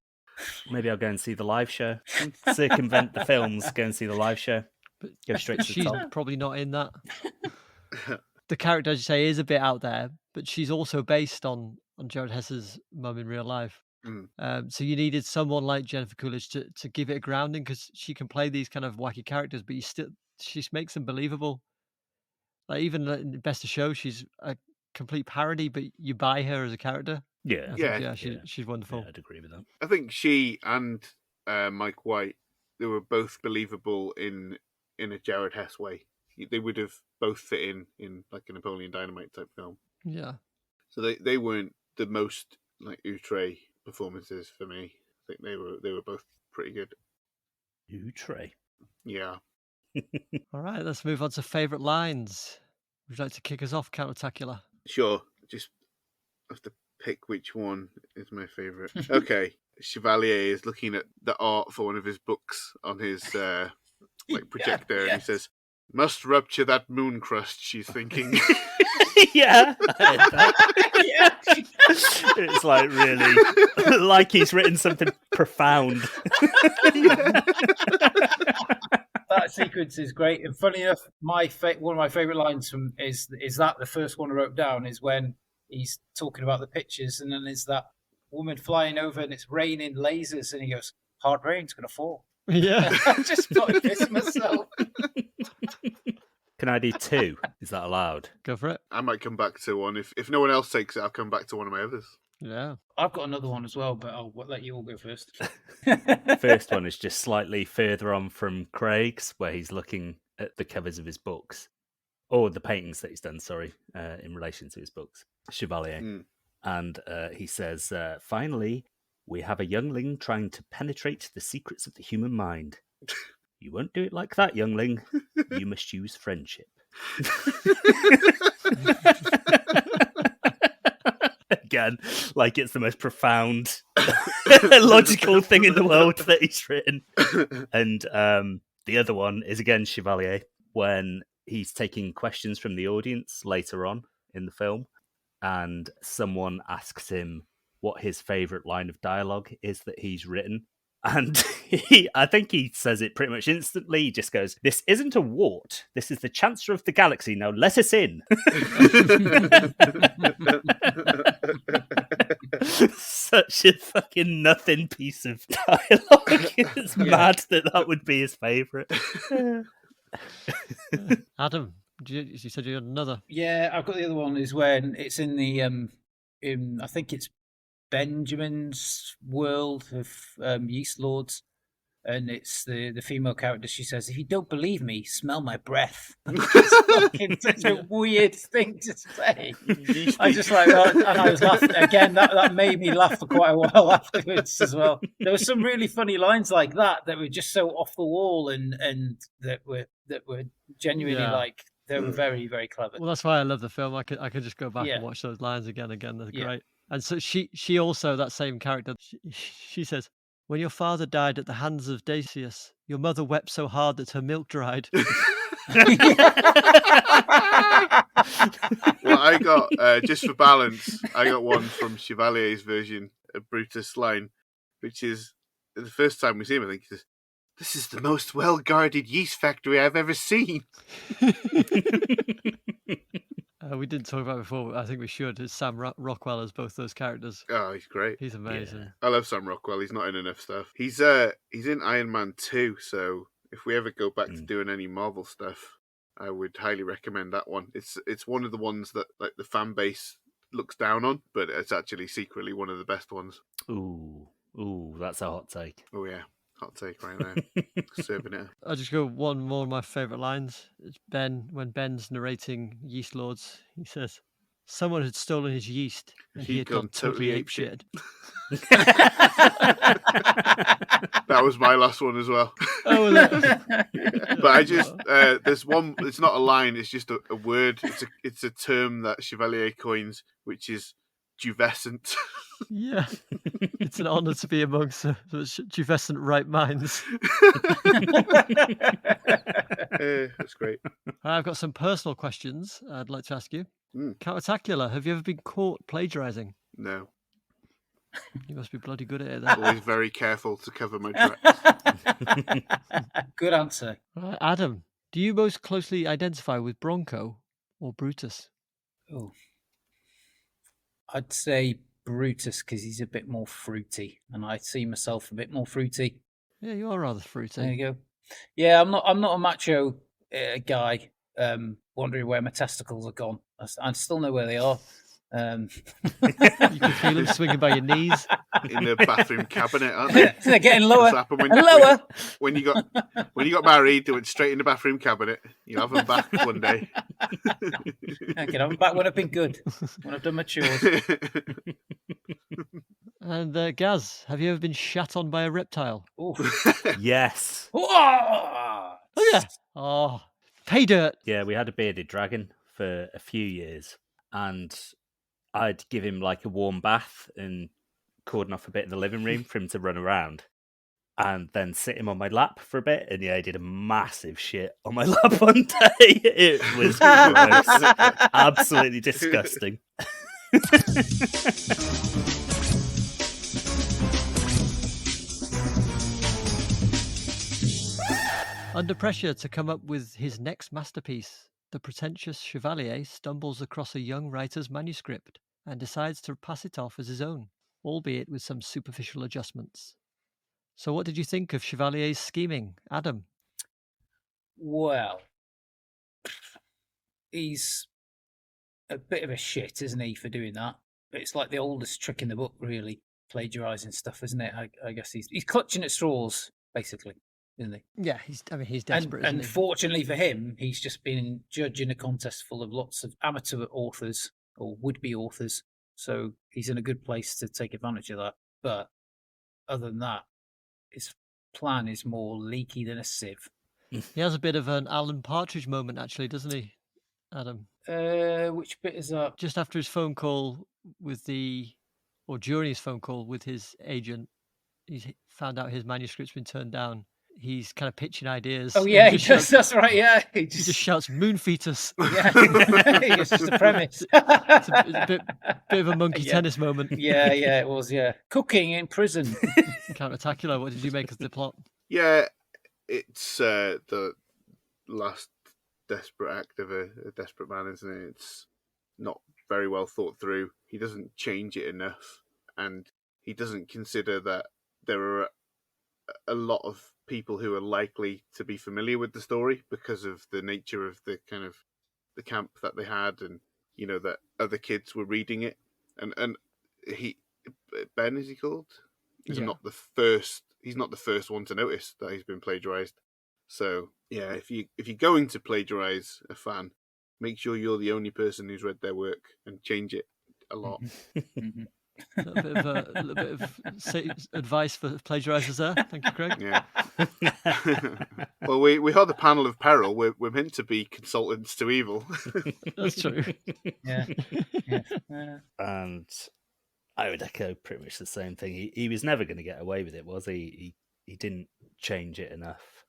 [SPEAKER 5] Maybe I'll go and see the live show. Circumvent the films, go and see the live show.
[SPEAKER 4] But
[SPEAKER 5] go straight to the
[SPEAKER 4] she's
[SPEAKER 5] top.
[SPEAKER 4] probably not in that. The character, as you say, is a bit out there, but she's also based on Jared Hess's mum in real life. So you needed someone like Jennifer Coolidge to give it a grounding, because she can play these kind of wacky characters, but she makes them believable. Like even in Best of Show, she's a complete parody, but you buy her as a character. She's wonderful.
[SPEAKER 5] Yeah, I'd agree with that.
[SPEAKER 6] I think she and Mike White, they were both believable in a Jared Hess way. They would have both fit in like a Napoleon Dynamite type film.
[SPEAKER 4] Yeah.
[SPEAKER 6] So they weren't the most like outre performances for me. I think they were both pretty good.
[SPEAKER 5] Outre.
[SPEAKER 6] Yeah.
[SPEAKER 4] All right, let's move on to favourite lines. Would you like to kick us off, Countertacular?
[SPEAKER 6] Sure. Just have to pick which one is my favourite. Okay. Chevalier is looking at the art for one of his books on his projector, and he says, "Must rupture that moon crust," she's thinking.
[SPEAKER 5] Yeah. It's like really like he's written something profound.
[SPEAKER 1] That sequence is great, and funny enough, one of my favourite lines from is that the first one I wrote down is when he's talking about the pictures, and then there's that woman flying over, and it's raining lasers, and he goes, "Hard rain's gonna fall."
[SPEAKER 4] Yeah,
[SPEAKER 1] I just fucking pissed myself.
[SPEAKER 5] Can I do two? Is that allowed?
[SPEAKER 4] Go for it.
[SPEAKER 6] I might come back to one. If no one else takes it, I'll come back to one of my others.
[SPEAKER 4] Yeah.
[SPEAKER 1] I've got another one as well, but I'll let you all go first.
[SPEAKER 5] First one is just slightly further on from Craig's, where he's looking at the covers of his books, or the paintings that he's done, in relation to his books, Chevalier. And he says, "Finally, we have a youngling trying to penetrate the secrets of the human mind. You won't do it like that, youngling. You must use friendship." Again, like it's the most profound, logical thing in the world that he's written. And the other one is again Chevalier, when he's taking questions from the audience later on in the film, and someone asks him what his favourite line of dialogue is that he's written. And I think he says it pretty much instantly. He just goes, "This isn't a wart. This is the Chancellor of the Galaxy. Now let us in." Such a fucking nothing piece of dialogue. It's mad that would be his favourite.
[SPEAKER 4] Adam, you said you had another.
[SPEAKER 1] Yeah, I've got the other one. Is when it's in the I think it's Benjamin's world of Yeast Lords, and it's the female character. She says, "If you don't believe me, smell my breath." It's fucking such a weird thing to say. I just like, and I was laughing again. That made me laugh for quite a while afterwards as well. There were some really funny lines like that were just so off the wall, and that were genuinely like they were very, very clever.
[SPEAKER 4] Well, that's why I love the film. I could just go back and watch those lines again. They're great. And so she also, that same character, she says, "When your father died at the hands of Decius, your mother wept so hard that her milk dried."
[SPEAKER 6] Well, I got just for balance, I got one from Chevalier's version of Brutus line, which is the first time we see him, I think he says, "This is the most well-guarded yeast factory I've ever seen."
[SPEAKER 4] We didn't talk about it before, but I think we should. It's Sam Rockwell as both those characters.
[SPEAKER 6] Oh, he's great.
[SPEAKER 4] He's amazing.
[SPEAKER 5] Yeah.
[SPEAKER 6] I love Sam Rockwell. He's not in enough stuff. He's in Iron Man 2, so if we ever go back to doing any Marvel stuff, I would highly recommend that one. It's one of the ones that like the fan base looks down on, but it's actually secretly one of the best ones.
[SPEAKER 5] Ooh, that's a hot take.
[SPEAKER 6] Oh yeah, hot take right now. Serving it.
[SPEAKER 4] I'll just go one more of my favourite lines. It's Ben, when Ben's narrating Yeast Lords, he says, "Someone had stolen his yeast and he had gone totally apeshit."
[SPEAKER 6] That was my last one as well.
[SPEAKER 4] Oh, was it?
[SPEAKER 6] But I just there's one. It's not a line. It's just a word. It's a term that Chevalier coins, which is juvescent.
[SPEAKER 4] Yeah. It's an honour to be amongst such juvescent right minds.
[SPEAKER 6] That's great.
[SPEAKER 4] I've got some personal questions I'd like to ask you. Countertacular, have you ever been caught plagiarising?
[SPEAKER 6] No.
[SPEAKER 4] You must be bloody good at it then.
[SPEAKER 6] Always very careful to cover my tracks.
[SPEAKER 1] Good answer.
[SPEAKER 4] Right, Adam, do you most closely identify with Bronco or Brutus?
[SPEAKER 1] Oh, I'd say Brutus because he's a bit more fruity, and I see myself a bit more fruity.
[SPEAKER 4] Yeah, you are rather fruity.
[SPEAKER 1] There you go. Yeah, I'm not a macho guy. Wondering where my testicles are gone. I still know where they are.
[SPEAKER 4] You can feel them swinging by your knees
[SPEAKER 6] in the bathroom cabinet, aren't they?
[SPEAKER 1] They're getting lower
[SPEAKER 6] and
[SPEAKER 1] lower.
[SPEAKER 6] When you got married, they went straight in the bathroom cabinet. You'll have them back one day.
[SPEAKER 1] I can have them back when I've been good, when I've done my chores.
[SPEAKER 4] And Gaz, have you ever been shat on by a reptile?
[SPEAKER 5] Yes.
[SPEAKER 1] Oh
[SPEAKER 4] yeah. Oh, pay dirt.
[SPEAKER 5] Yeah, we had a bearded dragon for a few years, and I'd give him like a warm bath and cordon off a bit in the living room for him to run around, and then sit him on my lap for a bit. And yeah, he did a massive shit on my lap one day. It was gross. Absolutely disgusting.
[SPEAKER 4] Under pressure to come up with his next masterpiece, the pretentious Chevalier stumbles across a young writer's manuscript and decides to pass it off as his own, albeit with some superficial adjustments. So what did you think of Chevalier's scheming, Adam?
[SPEAKER 1] Well, he's a bit of a shit, isn't he, for doing that? But it's like the oldest trick in the book, really, plagiarising stuff, isn't it? I guess he's clutching at straws, basically, isn't he?
[SPEAKER 4] Yeah, he's desperate.
[SPEAKER 1] And fortunately for him, he's just been judged in a contest full of lots of amateur authors or would-be authors. So he's in a good place to take advantage of that. But other than that, his plan is more leaky than a sieve.
[SPEAKER 4] He has a bit of an Alan Partridge moment, actually, doesn't he, Adam?
[SPEAKER 1] Which bit is that?
[SPEAKER 4] Just after his phone call or during his phone call with his agent, he's found out his manuscript's been turned down. He's kind of pitching ideas.
[SPEAKER 1] Oh yeah, he does. That's right. Yeah,
[SPEAKER 4] he just shouts "moon fetus."
[SPEAKER 1] Yeah, it's just a premise.
[SPEAKER 4] It's a bit of a monkey tennis moment.
[SPEAKER 1] Yeah, it was. Yeah, cooking in prison.
[SPEAKER 4] Countertacular. What did you make of the plot?
[SPEAKER 6] Yeah, it's the last desperate act of a desperate man, isn't it? It's not very well thought through. He doesn't change it enough, and he doesn't consider that there are a lot of people who are likely to be familiar with the story because of the nature of the kind of the camp that they had, and you know that other kids were reading it, and he Ben, is he called? He's not the first one to notice that he's been plagiarized. So yeah, if you're going to plagiarize a fan, make sure you're the only person who's read their work and change it a lot.
[SPEAKER 4] A little bit of advice for plagiarizers there. Thank you, Craig.
[SPEAKER 6] Yeah. Well, we are the panel of peril. We're meant to be consultants to evil.
[SPEAKER 4] That's true.
[SPEAKER 1] Yeah.
[SPEAKER 5] And I would echo pretty much the same thing. He was never going to get away with it, was he? He didn't change it enough.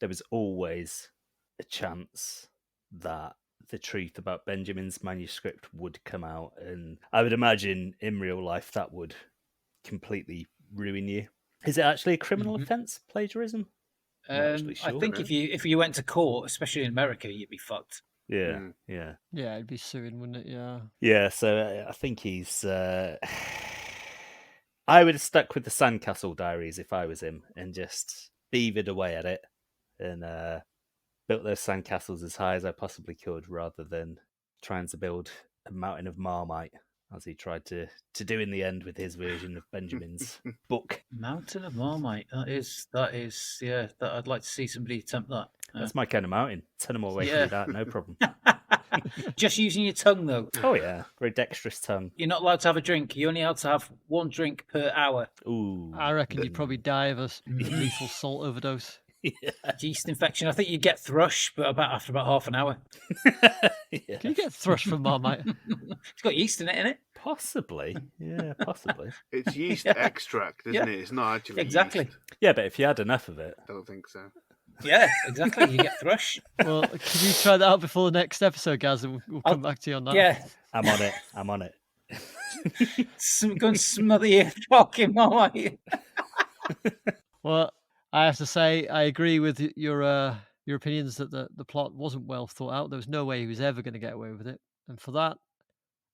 [SPEAKER 5] There was always a chance that the truth about Benjamin's manuscript would come out, and I would imagine in real life that would completely ruin you. Is it actually a criminal offence, plagiarism? Not actually
[SPEAKER 1] I
[SPEAKER 5] sure.
[SPEAKER 1] think if you went to court, especially in America, you'd be fucked.
[SPEAKER 5] Yeah.
[SPEAKER 4] Yeah, it'd be suing, wouldn't it? Yeah.
[SPEAKER 5] Yeah, so I think he's... I would have stuck with the Sandcastle Diaries if I was him and just beavered away at it and built those sandcastles as high as I possibly could rather than trying to build a mountain of Marmite as he tried to do in the end with his version of Benjamin's book.
[SPEAKER 1] Mountain of Marmite. That is, yeah. That I'd like to see somebody attempt that.
[SPEAKER 5] That's my kind of mountain. Turn them away
[SPEAKER 1] Yeah.
[SPEAKER 5] through that, no problem.
[SPEAKER 1] Just using your tongue, though.
[SPEAKER 5] Oh yeah, very dexterous tongue.
[SPEAKER 1] You're not allowed to have a drink. You're only allowed to have one drink per hour.
[SPEAKER 5] Ooh,
[SPEAKER 4] I reckon you'd probably die of a lethal salt overdose.
[SPEAKER 1] Yeast infection. I think you get thrush, but after about half an hour.
[SPEAKER 5] Yeah.
[SPEAKER 4] Can you get thrush from Marmite?
[SPEAKER 1] It's got yeast in it, innit?
[SPEAKER 5] Possibly, yeah, possibly.
[SPEAKER 6] It's yeast extract, isn't it? It's not actually
[SPEAKER 1] Exactly.
[SPEAKER 6] yeast.
[SPEAKER 5] Yeah, but if you had enough of it,
[SPEAKER 6] I don't think so.
[SPEAKER 1] Yeah, exactly. You get thrush.
[SPEAKER 4] Well, can you try that out before the next episode, Gaz? And we'll come back to you on that.
[SPEAKER 1] Yeah.
[SPEAKER 5] I'm on it.
[SPEAKER 1] Go and smother your fucking Marmite.
[SPEAKER 4] Well, I have to say, I agree with your opinions that the plot wasn't well thought out. There was no way he was ever going to get away with it. And for that,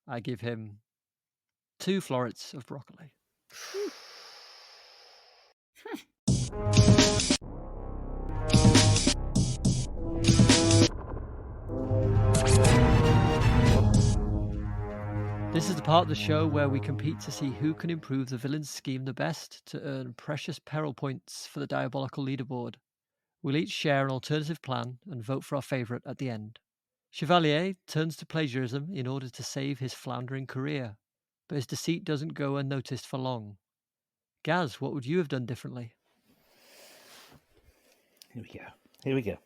[SPEAKER 4] I give him 2 florets of broccoli. This is the part of the show where we compete to see who can improve the villain's scheme the best to earn precious peril points for the diabolical leaderboard. We'll each share an alternative plan and vote for our favourite at the end. Chevalier turns to plagiarism in order to save his floundering career, but his deceit doesn't go unnoticed for long. Gaz, what would you have done differently?
[SPEAKER 5] Here we go.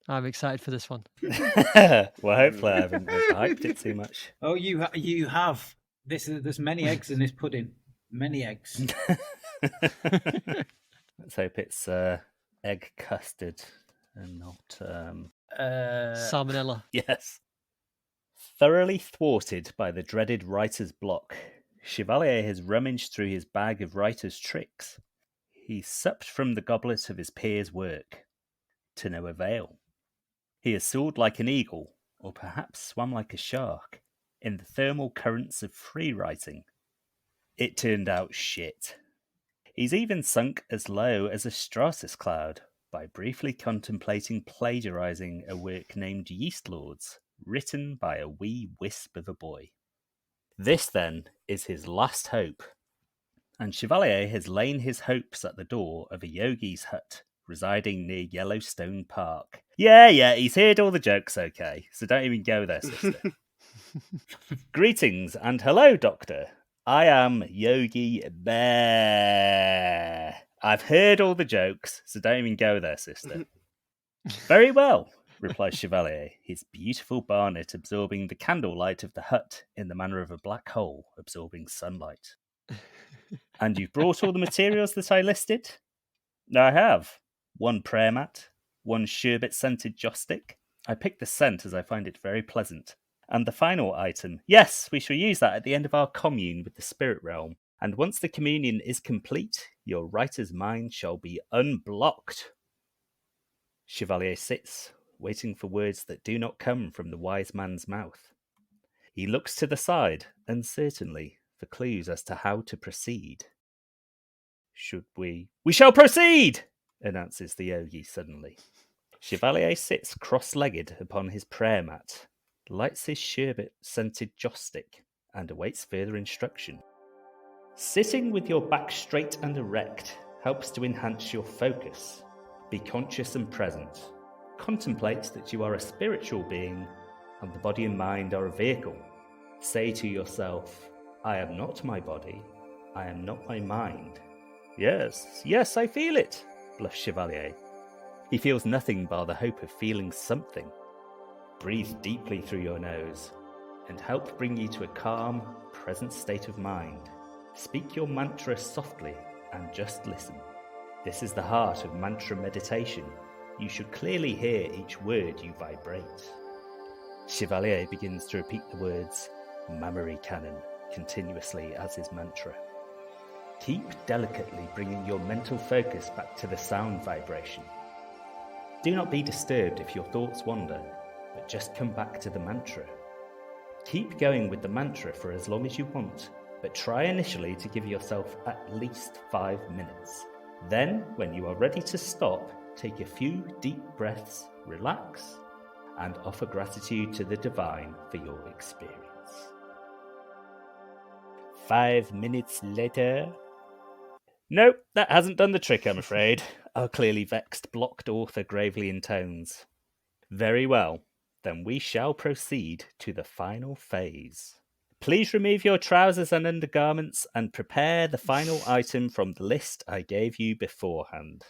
[SPEAKER 4] I'm excited for this one.
[SPEAKER 5] Well, hopefully I haven't hyped it too much.
[SPEAKER 1] Oh, you have. There's many eggs in this pudding. Many eggs.
[SPEAKER 5] Let's hope it's egg custard and not...
[SPEAKER 4] Salmonella.
[SPEAKER 5] Yes. Thoroughly thwarted by the dreaded writer's block, Chevalier has rummaged through his bag of writer's tricks. He supped from the goblet of his peer's work, to no avail. He has soared like an eagle, or perhaps swam like a shark, in the thermal currents of free writing. It turned out shit. He's even sunk as low as a stratus cloud by briefly contemplating plagiarising a work named Yeast Lords, written by a wee wisp of a boy. This, then, is his last hope, and Chevalier has lain his hopes at the door of a yogi's hut residing near Yellowstone Park. Yeah, he's heard all the jokes, okay, so don't even go there, sister. Greetings and hello, Doctor. I am Yogi Bear. I've heard all the jokes, so don't even go there, sister. Very well, replies Chevalier, his beautiful barnet absorbing the candlelight of the hut in the manner of a black hole absorbing sunlight. And you've brought all the materials that I listed? I have. 1 prayer mat, 1 sherbet-scented joss stick. I picked the scent as I find it very pleasant. And the final item, yes, we shall use that at the end of our commune with the spirit realm. And once the communion is complete, your writer's mind shall be unblocked. Chevalier sits, waiting for words that do not come from the wise man's mouth. He looks to the side, uncertainly, for clues as to how to proceed. Should we... We shall proceed! Announces the yogi suddenly. Chevalier sits cross-legged upon his prayer mat, lights his sherbet-scented joss stick, and awaits further instruction. Sitting with your back straight and erect helps to enhance your focus. Be conscious and present. Contemplate that you are a spiritual being, and the body and mind are a vehicle. Say to yourself, I am not my body, I am not my mind. Yes, I feel it, bluffs Chevalier. He feels nothing bar the hope of feeling something. Breathe deeply through your nose, and help bring you to a calm, present state of mind. Speak your mantra softly, and just listen. This is the heart of mantra meditation. You should clearly hear each word you vibrate. Chevalier begins to repeat the words mammary cannon continuously as his mantra. Keep delicately bringing your mental focus back to the sound vibration. Do not be disturbed if your thoughts wander, but just come back to the mantra. Keep going with the mantra for as long as you want, but try initially to give yourself at least 5 minutes. Then, when you are ready to stop, take a few deep breaths, relax, and offer gratitude to the divine for your experience. 5 minutes later. Nope, that hasn't done the trick, I'm afraid. Our clearly vexed blocked author gravely intones. Very well, then we shall proceed to the final phase. Please remove your trousers and undergarments and prepare the final item from the list I gave you beforehand.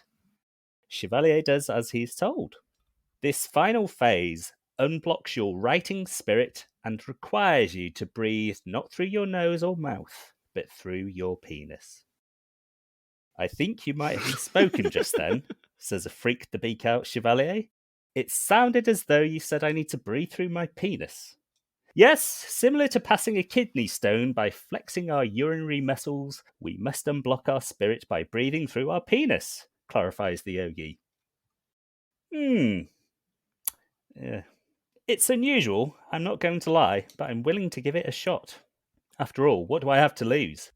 [SPEAKER 5] Chevalier does as he's told. This final phase unblocks your writing spirit and requires you to breathe not through your nose or mouth, but through your penis. I think you might have spoken just then, says a freak the beak out Chevalier. It sounded as though you said I need to breathe through my penis. Yes, similar to passing a kidney stone by flexing our urinary muscles, we must unblock our spirit by breathing through our penis, clarifies the yogi. Yeah. It's unusual, I'm not going to lie, but I'm willing to give it a shot. After all, what do I have to lose?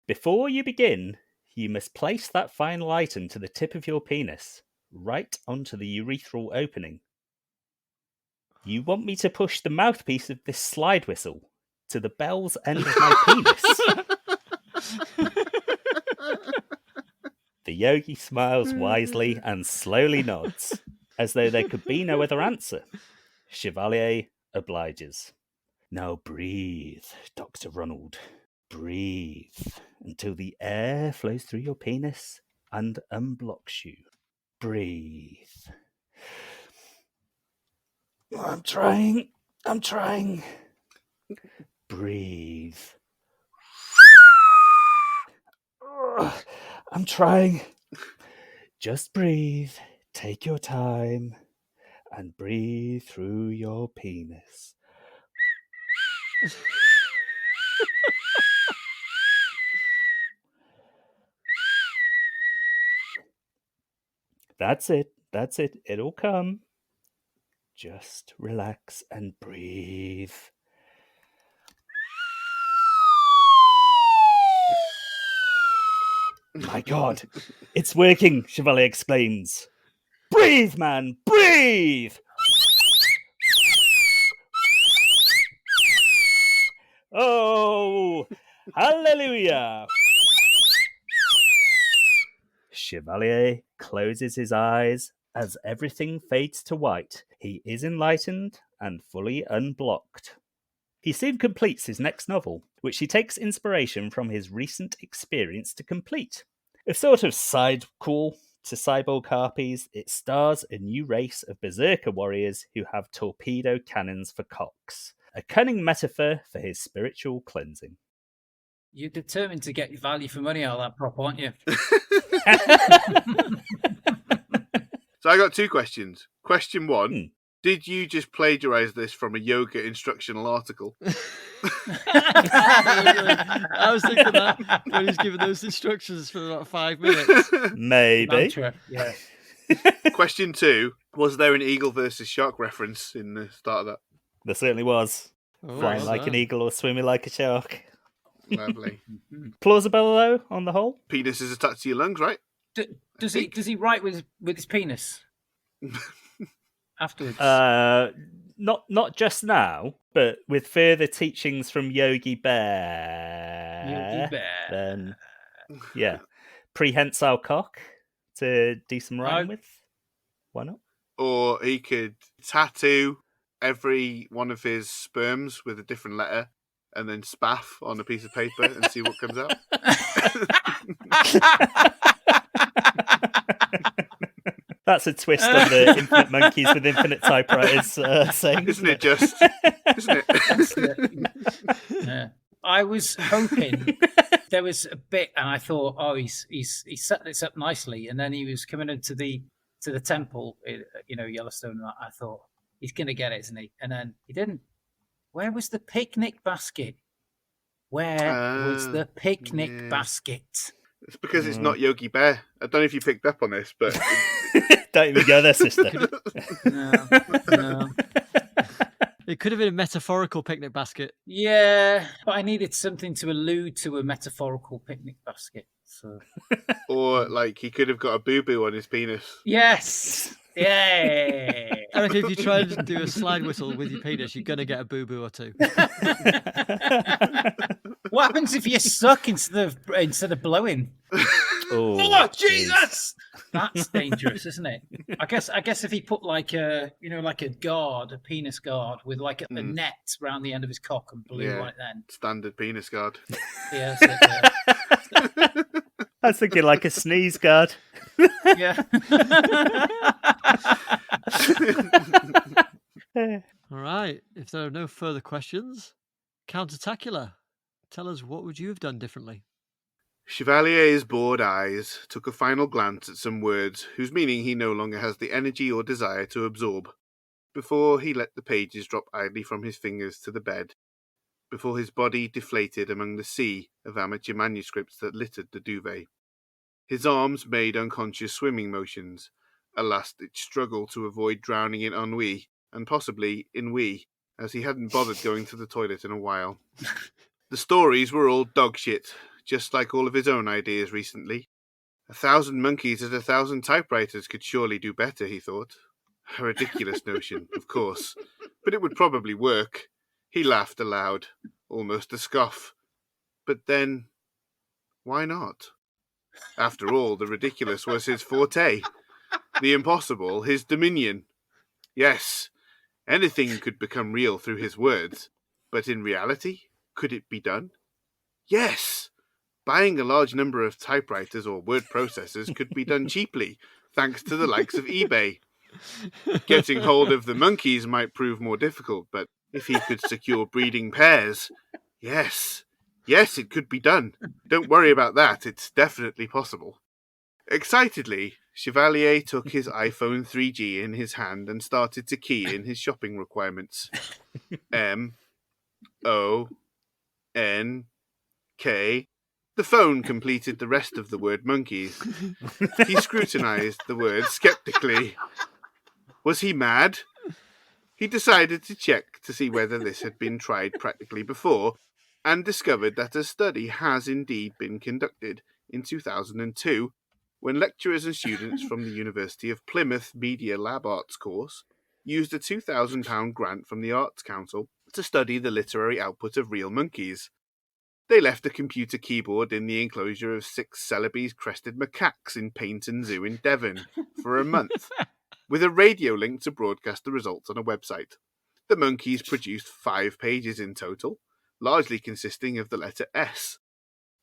[SPEAKER 5] Before you begin, you must place that final item to the tip of your penis, right onto the urethral opening. You want me to push the mouthpiece of this slide whistle to the bell's end of my penis? The yogi smiles wisely and slowly nods, as though there could be no other answer. Chevalier obliges. Now breathe, Dr. Ronald. Breathe until the air flows through your penis and unblocks you. Breathe. I'm trying. Breathe. I'm trying. Just breathe. Take your time and breathe through your penis. That's it. It'll come. Just relax and breathe. My God, it's working, Chevalier exclaims. Breathe, man, breathe! Oh, hallelujah! Chevalier closes his eyes as everything fades to white. He is enlightened and fully unblocked. He soon completes his next novel, which he takes inspiration from his recent experience to complete. A sort of sidequel to Cyborg Harpies, it stars a new race of berserker warriors who have torpedo cannons for cocks, a cunning metaphor for his spiritual cleansing.
[SPEAKER 1] You're determined to get your value for money out of that prop, aren't you?
[SPEAKER 6] So I got 2 questions. Question 1, did you just plagiarise this from a yoga instructional article?
[SPEAKER 4] I was thinking that when he's giving those instructions for about 5 minutes.
[SPEAKER 5] Maybe.
[SPEAKER 1] Mantra, yeah.
[SPEAKER 6] Question 2, was there an eagle versus shark reference in the start of that?
[SPEAKER 5] There certainly was.
[SPEAKER 4] Oh,
[SPEAKER 5] Flying
[SPEAKER 4] well
[SPEAKER 5] like
[SPEAKER 4] done.
[SPEAKER 5] an eagle or swimming like a shark.
[SPEAKER 6] Lovely.
[SPEAKER 5] Plausible, though, on the whole.
[SPEAKER 6] Penis is attached to your lungs, right?
[SPEAKER 1] Does he write with his penis afterwards?
[SPEAKER 5] Not just now, but with further teachings from Yogi Bear. Then, yeah, prehensile cock to do some writing with. Why not?
[SPEAKER 6] Or he could tattoo every one of his sperms with a different letter and then spaff on a piece of paper and see what comes out.
[SPEAKER 5] That's a twist on the infinite monkeys with infinite typewriters saying.
[SPEAKER 6] Isn't it just? Isn't it?
[SPEAKER 1] Yeah. I was hoping there was a bit, and I thought, oh, he's set this up nicely, and then he was coming into the to the temple, Yellowstone. And I thought he's going to get it, isn't he? And then he didn't. Where was the picnic basket? Where was the picnic basket?
[SPEAKER 6] It's because it's not Yogi Bear. I don't know if you picked up on this, but
[SPEAKER 5] Don't even go there, sister.
[SPEAKER 1] No.
[SPEAKER 4] It could have been a metaphorical picnic basket.
[SPEAKER 1] Yeah, but I needed something to allude to a metaphorical picnic basket. So,
[SPEAKER 6] or like he could have got a boo-boo on his penis.
[SPEAKER 1] yes, yeah.
[SPEAKER 4] I reckon if you try to do a slide whistle with your penis, you're gonna get a boo boo or two.
[SPEAKER 1] What happens if you suck instead of blowing?
[SPEAKER 5] Oh,
[SPEAKER 1] Jesus! That's dangerous, isn't it? I guess if he put like a guard, a penis guard, with like a net round the end of his cock and blew right then.
[SPEAKER 6] Standard penis guard.
[SPEAKER 1] Yeah. I
[SPEAKER 5] was thinking like a sneeze guard.
[SPEAKER 1] Yeah.
[SPEAKER 4] All right. If there are no further questions, Countertacular, tell us, what would you have done differently?
[SPEAKER 6] Chevalier's bored eyes took a final glance at some words whose meaning he no longer has the energy or desire to absorb, before he let the pages drop idly from his fingers to the bed, before his body deflated among the sea of amateur manuscripts that littered the duvet. His arms made unconscious swimming motions, a last-ditch struggle to avoid drowning in ennui, and possibly in wee, as he hadn't bothered going to the toilet in a while. The stories were all dog shit, just like all of his own ideas recently. 1,000 monkeys at 1,000 typewriters could surely do better, he thought. A ridiculous notion, of course, but it would probably work. He laughed aloud, almost a scoff. But then, why not? After all, the ridiculous was his forte. The impossible, his dominion. Yes, anything could become real through his words, but in reality, could it be done? Yes! Buying a large number of typewriters or word processors could be done cheaply, thanks to the likes of eBay. Getting hold of the monkeys might prove more difficult, but if he could secure breeding pairs, yes, it could be done. Don't worry about that, it's definitely possible. Excitedly, Chevalier took his iPhone 3G in his hand and started to key in his shopping requirements. M-O-N-K. The phone completed the rest of the word monkeys. He scrutinized the word skeptically. Was he mad? He decided to check to see whether this had been tried practically before, and discovered that a study has indeed been conducted in 2002, when lecturers and students from the University of Plymouth Media Lab Arts course used a £2,000 grant from the Arts Council to study the literary output of real monkeys. They left a computer keyboard in the enclosure of 6 Celebes-crested macaques in Paignton Zoo in Devon for a month, with a radio link to broadcast the results on a website. The monkeys produced 5 pages in total, largely consisting of the letter S.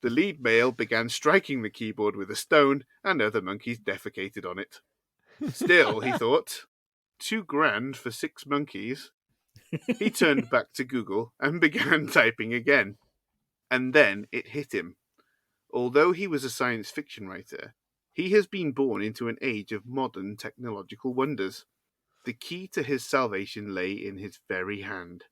[SPEAKER 6] The lead male began striking the keyboard with a stone, and other monkeys defecated on it. Still, he thought, £2,000 for 6 monkeys. He turned back to Google and began typing again. And then it hit him. Although he was a science fiction writer, he has been born into an age of modern technological wonders. The key to his salvation lay in his very hand.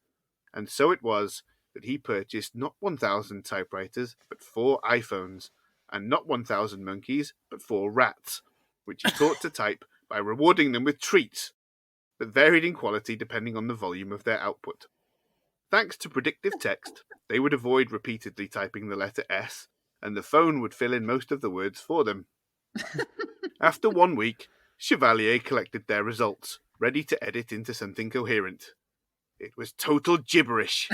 [SPEAKER 6] And so it was that he purchased not 1,000 typewriters, but 4 iPhones, and not 1,000 monkeys, but 4 rats, which he taught to type by rewarding them with treats, that varied in quality depending on the volume of their output. Thanks to predictive text, they would avoid repeatedly typing the letter S, and the phone would fill in most of the words for them. After 1 week, Chevalier collected their results, ready to edit into something coherent. It was total gibberish.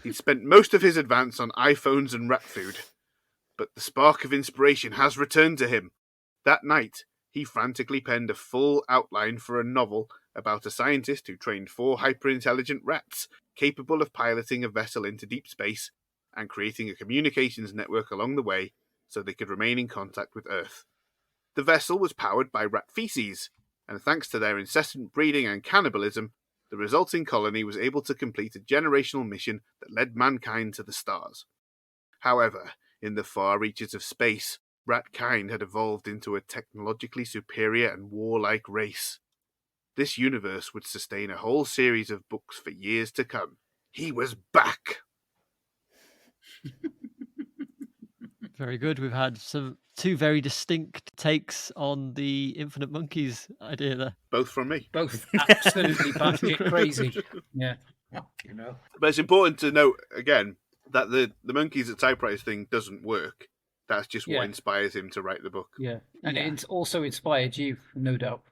[SPEAKER 6] He'd spent most of his advance on iPhones and rat food. But the spark of inspiration has returned to him. That night, he frantically penned a full outline for a novel about a scientist who trained 4 hyper-intelligent rats capable of piloting a vessel into deep space and creating a communications network along the way so they could remain in contact with Earth. The vessel was powered by rat feces, and thanks to their incessant breeding and cannibalism, the resulting colony was able to complete a generational mission that led mankind to the stars. However, in the far reaches of space, Ratkind had evolved into a technologically superior and warlike race. This universe would sustain a whole series of books for years to come. He was back!
[SPEAKER 4] Very good. We've had two very distinct takes on the Infinite Monkeys idea there.
[SPEAKER 6] Both from me.
[SPEAKER 1] Both absolutely batshit crazy. Yeah. You know.
[SPEAKER 6] But it's important to note, again, that the monkeys at typewriters thing doesn't work. That's just what inspires him to write the book.
[SPEAKER 1] Yeah. And it also inspired you, no doubt.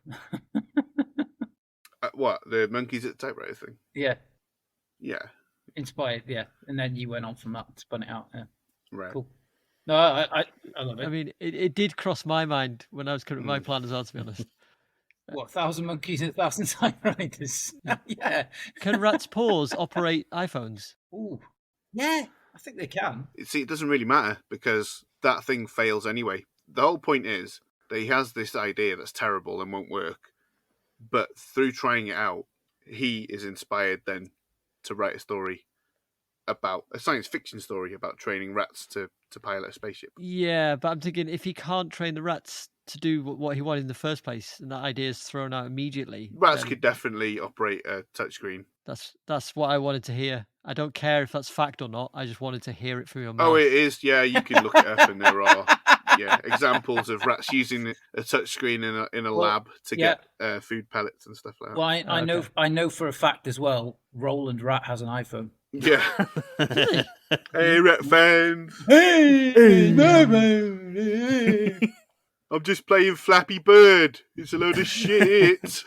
[SPEAKER 6] What? The monkeys at typewriters thing?
[SPEAKER 1] Yeah.
[SPEAKER 6] Yeah.
[SPEAKER 1] Inspired, yeah. And then you went on from that, spun it out. Yeah.
[SPEAKER 6] Right.
[SPEAKER 1] Cool. No, I love it.
[SPEAKER 4] I mean, it did cross my mind when I was coming up with my plan as well, to be honest.
[SPEAKER 1] What, 1,000 monkeys and 1,000 typewriters? Yeah.
[SPEAKER 4] Can rats' paws operate iPhones?
[SPEAKER 1] Ooh. Yeah, I think they can.
[SPEAKER 6] See, it doesn't really matter because that thing fails anyway. The whole point is that he has this idea that's terrible and won't work, but through trying it out, he is inspired then to write a story about a science fiction story about training rats to pilot a spaceship.
[SPEAKER 4] Yeah, but I'm thinking if he can't train the rats to do what he wanted in the first place, and that idea is thrown out immediately.
[SPEAKER 6] Rats could definitely operate a touchscreen.
[SPEAKER 4] That's what I wanted to hear. I don't care if that's fact or not. I just wanted to hear it from your mouth.
[SPEAKER 6] Oh, it is. Yeah, you can look it up, and there are examples of rats using a touchscreen in a lab to get food pellets and stuff like that.
[SPEAKER 1] Well, I know for a fact as well. Roland Rat has an iPhone.
[SPEAKER 6] Yeah. Hey, rat fans.
[SPEAKER 1] Hey,
[SPEAKER 6] I'm just playing Flappy Bird. It's a load of shit.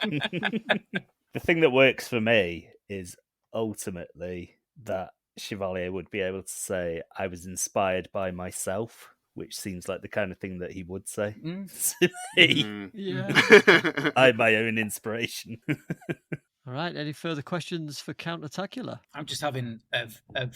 [SPEAKER 5] The thing that works for me is ultimately that Chevalier would be able to say, I was inspired by myself, which seems like the kind of thing that he would say to me.
[SPEAKER 4] Yeah.
[SPEAKER 5] I'm my own inspiration.
[SPEAKER 4] All right, any further questions for Countertacular?
[SPEAKER 1] I'm just having a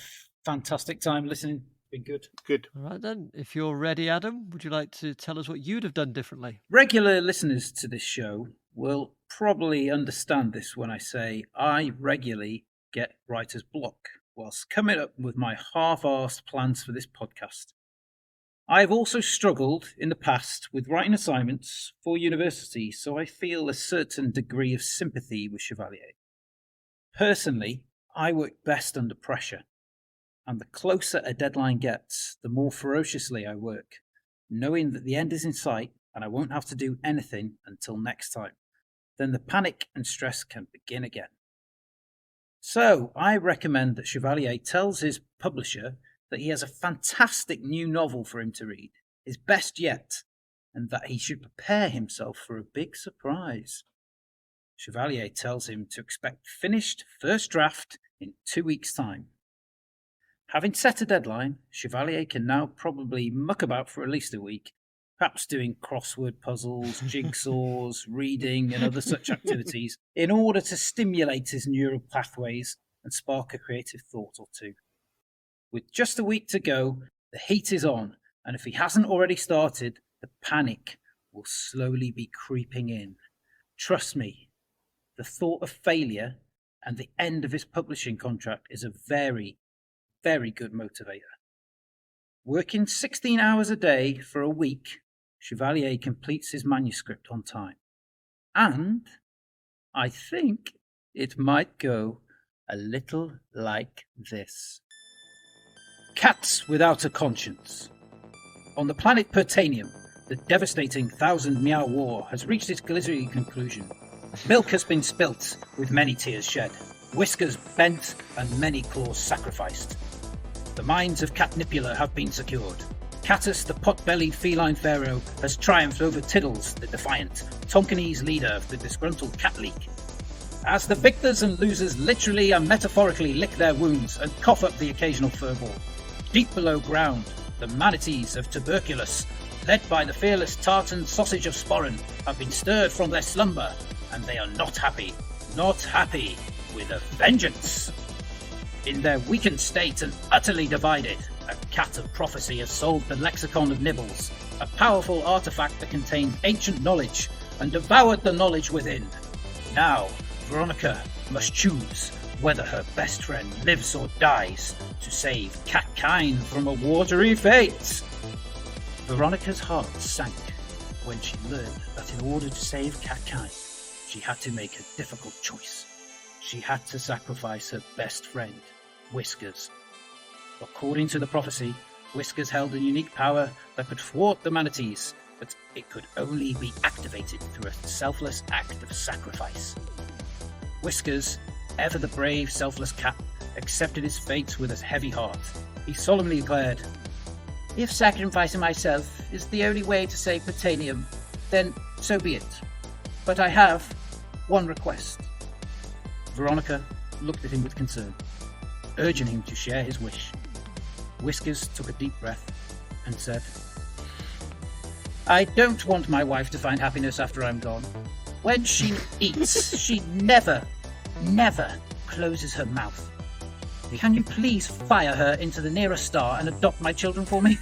[SPEAKER 1] fantastic time listening. Been good.
[SPEAKER 6] Good.
[SPEAKER 4] All right then, if you're ready, Adam, would you like to tell us what you'd have done differently?
[SPEAKER 1] Regular listeners to this show will probably understand this when I say I regularly get writer's block whilst coming up with my half-arsed plans for this podcast. I've also struggled in the past with writing assignments for university, so I feel a certain degree of sympathy with Chevalier. Personally, I work best under pressure, and the closer a deadline gets, the more ferociously I work, knowing that the end is in sight and I won't have to do anything until next time. Then the panic and stress can begin again. So I recommend that Chevalier tells his publisher that he has a fantastic new novel for him to read, his best yet, and that he should prepare himself for a big surprise. Chevalier tells him to expect finished first draft in 2 weeks' time. Having set a deadline, Chevalier can now probably muck about for at least a week, perhaps doing crossword puzzles, jigsaws, reading and other such activities in order to stimulate his neural pathways and spark a creative thought or two. With just a week to go, the heat is on, and if he hasn't already started, the panic will slowly be creeping in. Trust me, the thought of failure and the end of his publishing contract is a very, very good motivator. Working 16 hours a day for a week, Chevalier completes his manuscript on time. And I think it might go a little like this. Cats without a conscience. On the planet Pertanium, the devastating 1,000 Meow War has reached its grisly conclusion. Milk has been spilt, with many tears shed, whiskers bent, and many claws sacrificed. The minds of Catnipula have been secured. Catus, the pot-bellied feline pharaoh, has triumphed over Tiddles, the defiant, Tonkinese leader of the disgruntled Cat League. As the victors and losers literally and metaphorically lick their wounds and cough up the occasional furball, deep below ground, the manatees of Tuberculous, led by the fearless tartan sausage of Sporran, have been stirred from their slumber, and they are not happy with a vengeance. In their weakened state and utterly divided, a cat of prophecy has sold the lexicon of nibbles, a powerful artifact that contained ancient knowledge, and devoured the knowledge within. Now, Veronica must choose whether her best friend lives or dies to save catkind from a watery fate. Veronica's heart sank when she learned that in order to save catkind, she had to make a difficult choice. She had to sacrifice her best friend, Whiskers. According to the prophecy, Whiskers held a unique power that could thwart the manatees, but it could only be activated through a selfless act of sacrifice. Whiskers, ever the brave, selfless cat, accepted his fate with a heavy heart. He solemnly declared, "If sacrificing myself is the only way to save Botanium, then so be it. But I have one request." Veronica looked at him with concern, urging him to share his wish. Whiskers took a deep breath and said, "I don't want my wife to find happiness after I'm gone. When she eats, she never closes her mouth. Can you please fire her into the nearest star and adopt my children for me?"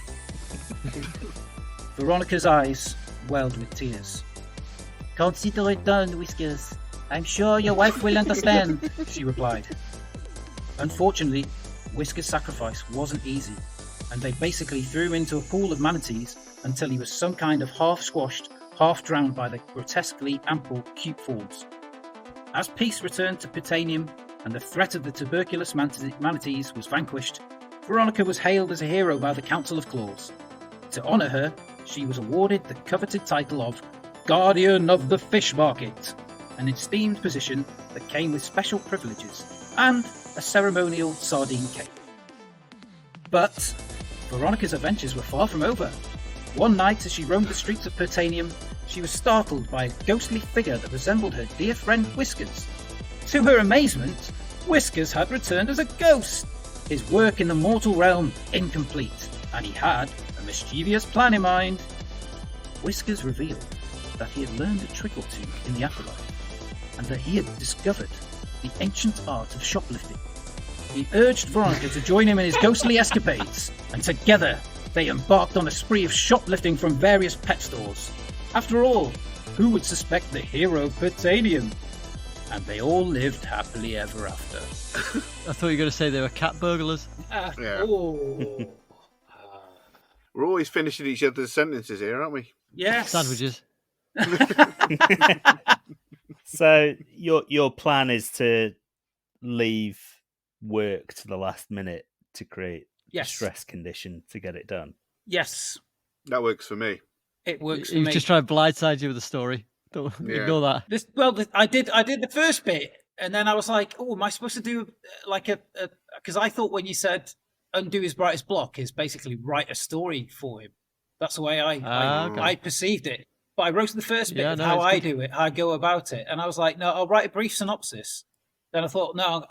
[SPEAKER 1] Veronica's eyes welled with tears. "Consider it done, Whiskers. I'm sure your wife will understand," she replied. Unfortunately, Whiskers' sacrifice wasn't easy, and they basically threw him into a pool of manatees until he was some kind of half-squashed, half-drowned by the grotesquely ample cute forms. As peace returned to Pitanium and the threat of the tuberculous manatees was vanquished, Veronica was hailed as a hero by the Council of Claws. To honour her, she was awarded the coveted title of Guardian of the Fish Market, an esteemed position that came with special privileges and a ceremonial sardine cape. But Veronica's adventures were far from over. One night, as she roamed the streets of Pertanium, she was startled by a ghostly figure that resembled her dear friend Whiskers. To her amazement, Whiskers had returned as a ghost, his work in the mortal realm incomplete, and he had a mischievous plan in mind. Whiskers revealed that he had learned a trick or two in the afterlife, and that he had discovered the ancient art of shoplifting. He urged Veronica to join him in his ghostly escapades, and together they embarked on a spree of shoplifting from various pet stores. After all, who would suspect the hero of Pertanium? And they all lived happily ever after.
[SPEAKER 4] I thought you were going to say they were cat burglars.
[SPEAKER 6] Yeah.
[SPEAKER 1] Oh.
[SPEAKER 6] We're always finishing each other's sentences here, aren't we?
[SPEAKER 1] Yes.
[SPEAKER 4] Sandwiches.
[SPEAKER 5] So your plan is to leave work to the last minute to create a
[SPEAKER 1] Yes.
[SPEAKER 5] stress condition to get it done.
[SPEAKER 1] Yes.
[SPEAKER 6] That works for me.
[SPEAKER 1] It works for
[SPEAKER 4] He was
[SPEAKER 1] me.
[SPEAKER 4] just trying to blindside you with the story. Don't ignore that.
[SPEAKER 1] I did the first bit, and then I was like, "Oh, am I supposed to do like a?" Because I thought when you said undo his brightest block is basically write a story for him. That's the way I perceived it. But I wrote the first bit of how I do it, how I go about it, and I was like, "No, I'll write a brief synopsis." Then I thought, "No,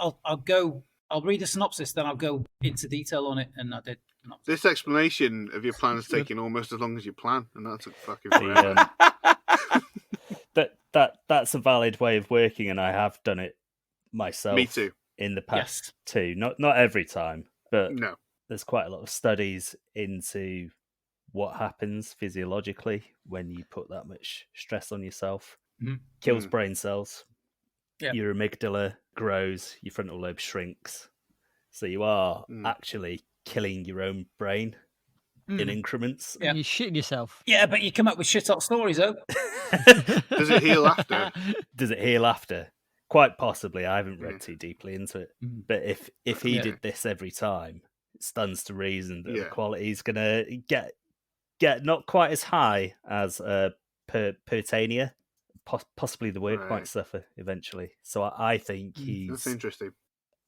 [SPEAKER 1] I'll read a synopsis, then I'll go into detail on it," and I did.
[SPEAKER 6] This explanation of your plan is taking almost as long as your plan, and that took fucking
[SPEAKER 5] The,
[SPEAKER 6] forever.
[SPEAKER 5] That's a valid way of working, and I have done it myself.
[SPEAKER 6] Me too.
[SPEAKER 5] In the past too. Not every time, but
[SPEAKER 6] No.
[SPEAKER 5] there's quite a lot of studies into what happens physiologically when you put that much stress on yourself. Kills brain cells.
[SPEAKER 1] Yeah.
[SPEAKER 5] Your amygdala grows, your frontal lobe shrinks. So you are actually killing your own brain in increments.
[SPEAKER 4] Yeah. You're shitting yourself.
[SPEAKER 1] Yeah, but you come up with shit hot stories, though.
[SPEAKER 6] Does it heal after?
[SPEAKER 5] Does it heal after? Quite possibly. I haven't read too deeply into it. But if he did this every time, it stands to reason that the quality's going to get not quite as high as Pertania. Possibly the work might suffer eventually. So I think
[SPEAKER 6] That's interesting.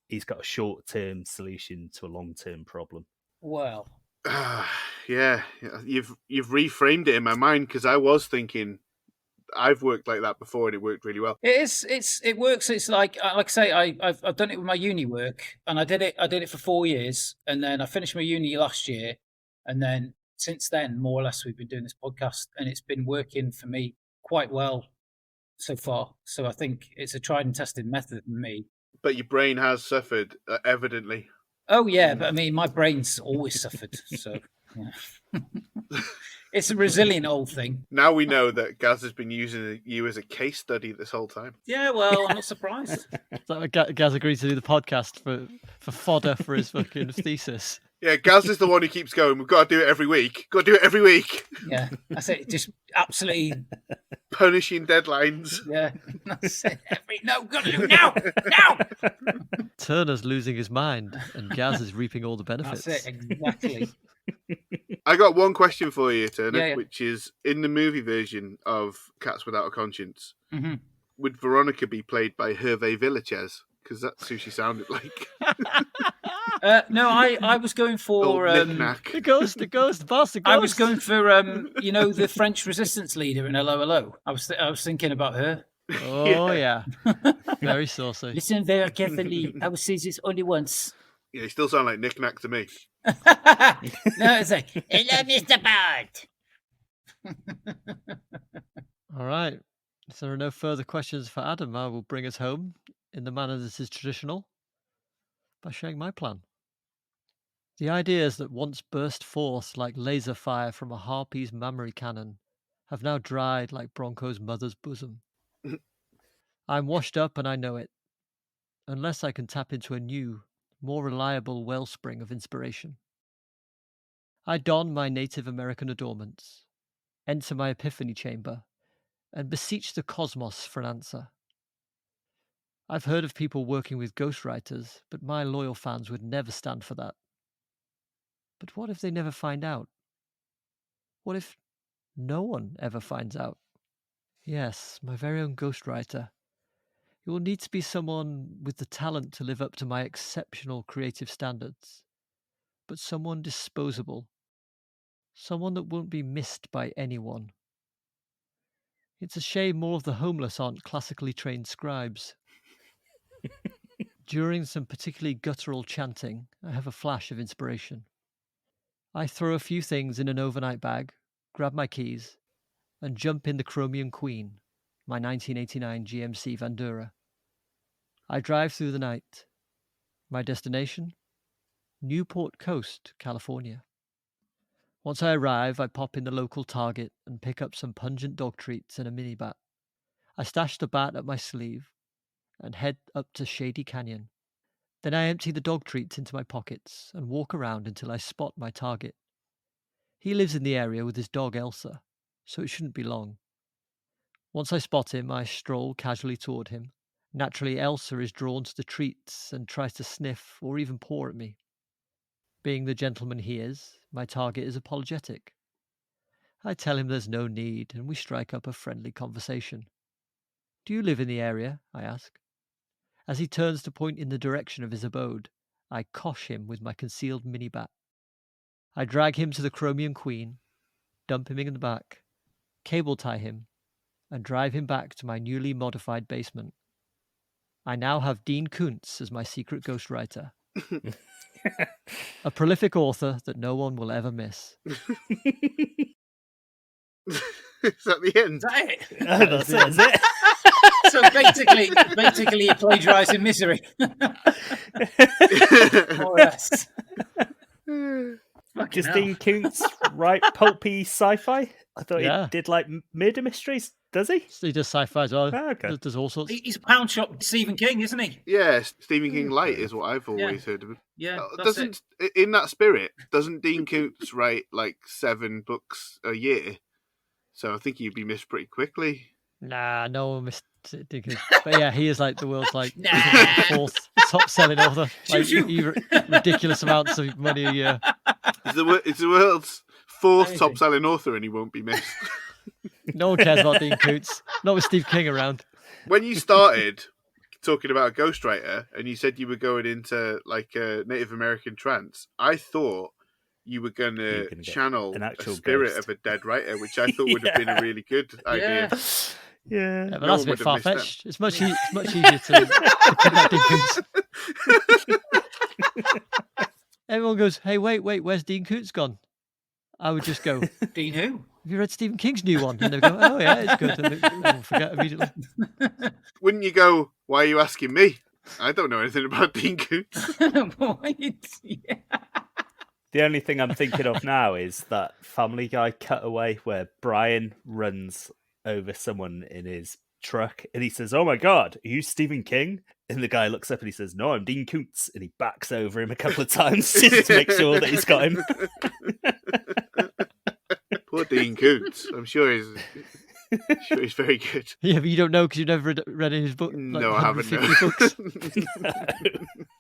[SPEAKER 5] He's got a short-term solution to a long-term problem.
[SPEAKER 1] Well,
[SPEAKER 6] yeah, you've reframed it in my mind, because I was thinking I've worked like that before and it worked really well.
[SPEAKER 1] it works. It's like I say, I've done it with my uni work, and I did it for 4 years, and then I finished my uni last year, and then since then, more or less, we've been doing this podcast, and it's been working for me quite well so far. So I think it's a tried and tested method for me.
[SPEAKER 6] But your brain has suffered, evidently.
[SPEAKER 1] Oh yeah, but I mean, my brain's always suffered, so yeah. It's a resilient old thing.
[SPEAKER 6] Now we know that Gaz has been using you as a case study this whole time.
[SPEAKER 1] Yeah, well, I'm not surprised.
[SPEAKER 4] So Gaz agreed to do the podcast for fodder for his fucking thesis.
[SPEAKER 6] Yeah, Gaz is the one who keeps going. We've got to do it every week. Got to do it every week.
[SPEAKER 1] Yeah, that's it. Just absolutely,
[SPEAKER 6] Punishing deadlines.
[SPEAKER 1] yeah. That's it. No, got to do it now.
[SPEAKER 4] Turner's losing his mind, and Gaz is reaping all the benefits.
[SPEAKER 1] That's it, exactly.
[SPEAKER 6] I got one question for you, Turner,
[SPEAKER 1] Yeah.
[SPEAKER 6] which is in the movie version of Cats Without a Conscience,
[SPEAKER 1] Mm-hmm.
[SPEAKER 6] would Veronica be played by Hervé Villachez? Because that's who she sounded like.
[SPEAKER 1] No, I was going for
[SPEAKER 6] Knick-knack.
[SPEAKER 4] The ghost, the bastard ghost.
[SPEAKER 1] I was going for the French resistance leader in Hello Hello. I was thinking about her.
[SPEAKER 4] Oh, yeah. Very saucy.
[SPEAKER 1] Listen very carefully. I will say this only once.
[SPEAKER 6] Yeah, he still sound like Knick-knack to me.
[SPEAKER 1] No, it's like, hello, Mr. Bart.
[SPEAKER 4] All right. If there are no further questions for Adam, I will bring us home in the manner that is traditional by sharing my plan. The ideas that once burst forth like laser fire from a harpy's mammary cannon have now dried like Bronco's mother's bosom. I'm washed up and I know it, unless I can tap into a new, more reliable wellspring of inspiration. I don my Native American adornments, enter my epiphany chamber, and beseech the cosmos for an answer. I've heard of people working with ghostwriters, but my loyal fans would never stand for that. But what if they never find out? What if no one ever finds out? Yes, my very own ghostwriter. It will need to be someone with the talent to live up to my exceptional creative standards, but someone disposable. Someone that won't be missed by anyone. It's a shame more of the homeless aren't classically trained scribes. During some particularly guttural chanting, I have a flash of inspiration. I throw a few things in an overnight bag, grab my keys, and jump in the Chromium Queen, my 1989 GMC Vandura. I drive through the night. My destination? Newport Coast, California. Once I arrive, I pop in the local Target and pick up some pungent dog treats and a mini bat. I stash the bat up my sleeve and head up to Shady Canyon. Then I empty the dog treats into my pockets and walk around until I spot my target. He lives in the area with his dog Elsa, so it shouldn't be long. Once I spot him, I stroll casually toward him. Naturally, Elsa is drawn to the treats and tries to sniff or even paw at me. Being the gentleman he is, my target is apologetic. I tell him there's no need, and we strike up a friendly conversation. Do you live in the area? I ask. As he turns to point in the direction of his abode, I cosh him with my concealed mini-bat. I drag him to the Chromium Queen, dump him in the back, cable tie him, and drive him back to my newly modified basement. I now have Dean Koontz as my secret ghostwriter. A prolific author that no one will ever miss.
[SPEAKER 6] Is that the end?
[SPEAKER 1] Is that it?
[SPEAKER 5] That's it, is it?
[SPEAKER 1] So basically, you're plagiarising misery. More or less.
[SPEAKER 5] Does Dean Koontz write pulpy sci-fi? I thought
[SPEAKER 4] Yeah.
[SPEAKER 5] he did like murder mysteries. Does he?
[SPEAKER 4] He does sci-fi as well.
[SPEAKER 5] Oh, okay.
[SPEAKER 4] Does all sorts.
[SPEAKER 1] He's a pound shop Stephen King, isn't he?
[SPEAKER 6] Yeah, Stephen King light is what I've always heard of him.
[SPEAKER 1] Yeah. That's
[SPEAKER 6] Doesn't in that spirit? Doesn't Dean Koontz write like 7 books a year? So I think he'd be missed pretty quickly.
[SPEAKER 4] Nah, no one missed Dean Koontz. But yeah, he is like the world's like
[SPEAKER 1] Nah.
[SPEAKER 4] 4th top-selling author. Like
[SPEAKER 1] Choo-choo.
[SPEAKER 4] ridiculous amounts of money a year.
[SPEAKER 6] It's the world's 4th
[SPEAKER 1] Amazing.
[SPEAKER 6] top-selling author, and he won't be missed.
[SPEAKER 4] No one cares about Dean Koontz. Not with Steve King around.
[SPEAKER 6] When you started talking about a ghostwriter, and you said you were going into like a Native American trance, I thought you were going
[SPEAKER 5] You were
[SPEAKER 6] to
[SPEAKER 5] gonna get
[SPEAKER 6] channel
[SPEAKER 5] an
[SPEAKER 6] a
[SPEAKER 5] actual
[SPEAKER 6] spirit
[SPEAKER 5] ghost.
[SPEAKER 6] of a dead writer, which I thought would have been a really good idea.
[SPEAKER 1] Yeah.
[SPEAKER 5] Yeah.
[SPEAKER 4] Yeah, but
[SPEAKER 6] No
[SPEAKER 4] that's a
[SPEAKER 6] one
[SPEAKER 4] bit
[SPEAKER 6] would have missed
[SPEAKER 4] far-fetched. It's much easier to kidnap Dean Koontz. Everyone goes, hey, wait, where's Dean Koontz gone? I would just go, have
[SPEAKER 1] Dean who?
[SPEAKER 4] you read Stephen King's new one? And they go, oh yeah, it's good. And they'll forget immediately.
[SPEAKER 6] Wouldn't you go, why are you asking me? I don't know anything about Dean Koontz.
[SPEAKER 1] What? Yeah.
[SPEAKER 5] The only thing I'm thinking of now is that Family Guy cutaway where Brian runs over someone in his truck and he says, "Oh my God, are you Stephen King?" And the guy looks up and he says, "No, I'm Dean Koontz," and he backs over him a couple of times just to make sure that he's got him.
[SPEAKER 6] Poor Dean Koontz. I'm sure he's very good.
[SPEAKER 4] Yeah, but you don't know because you've never read any of his book.
[SPEAKER 6] No, I haven't.
[SPEAKER 4] 150 books.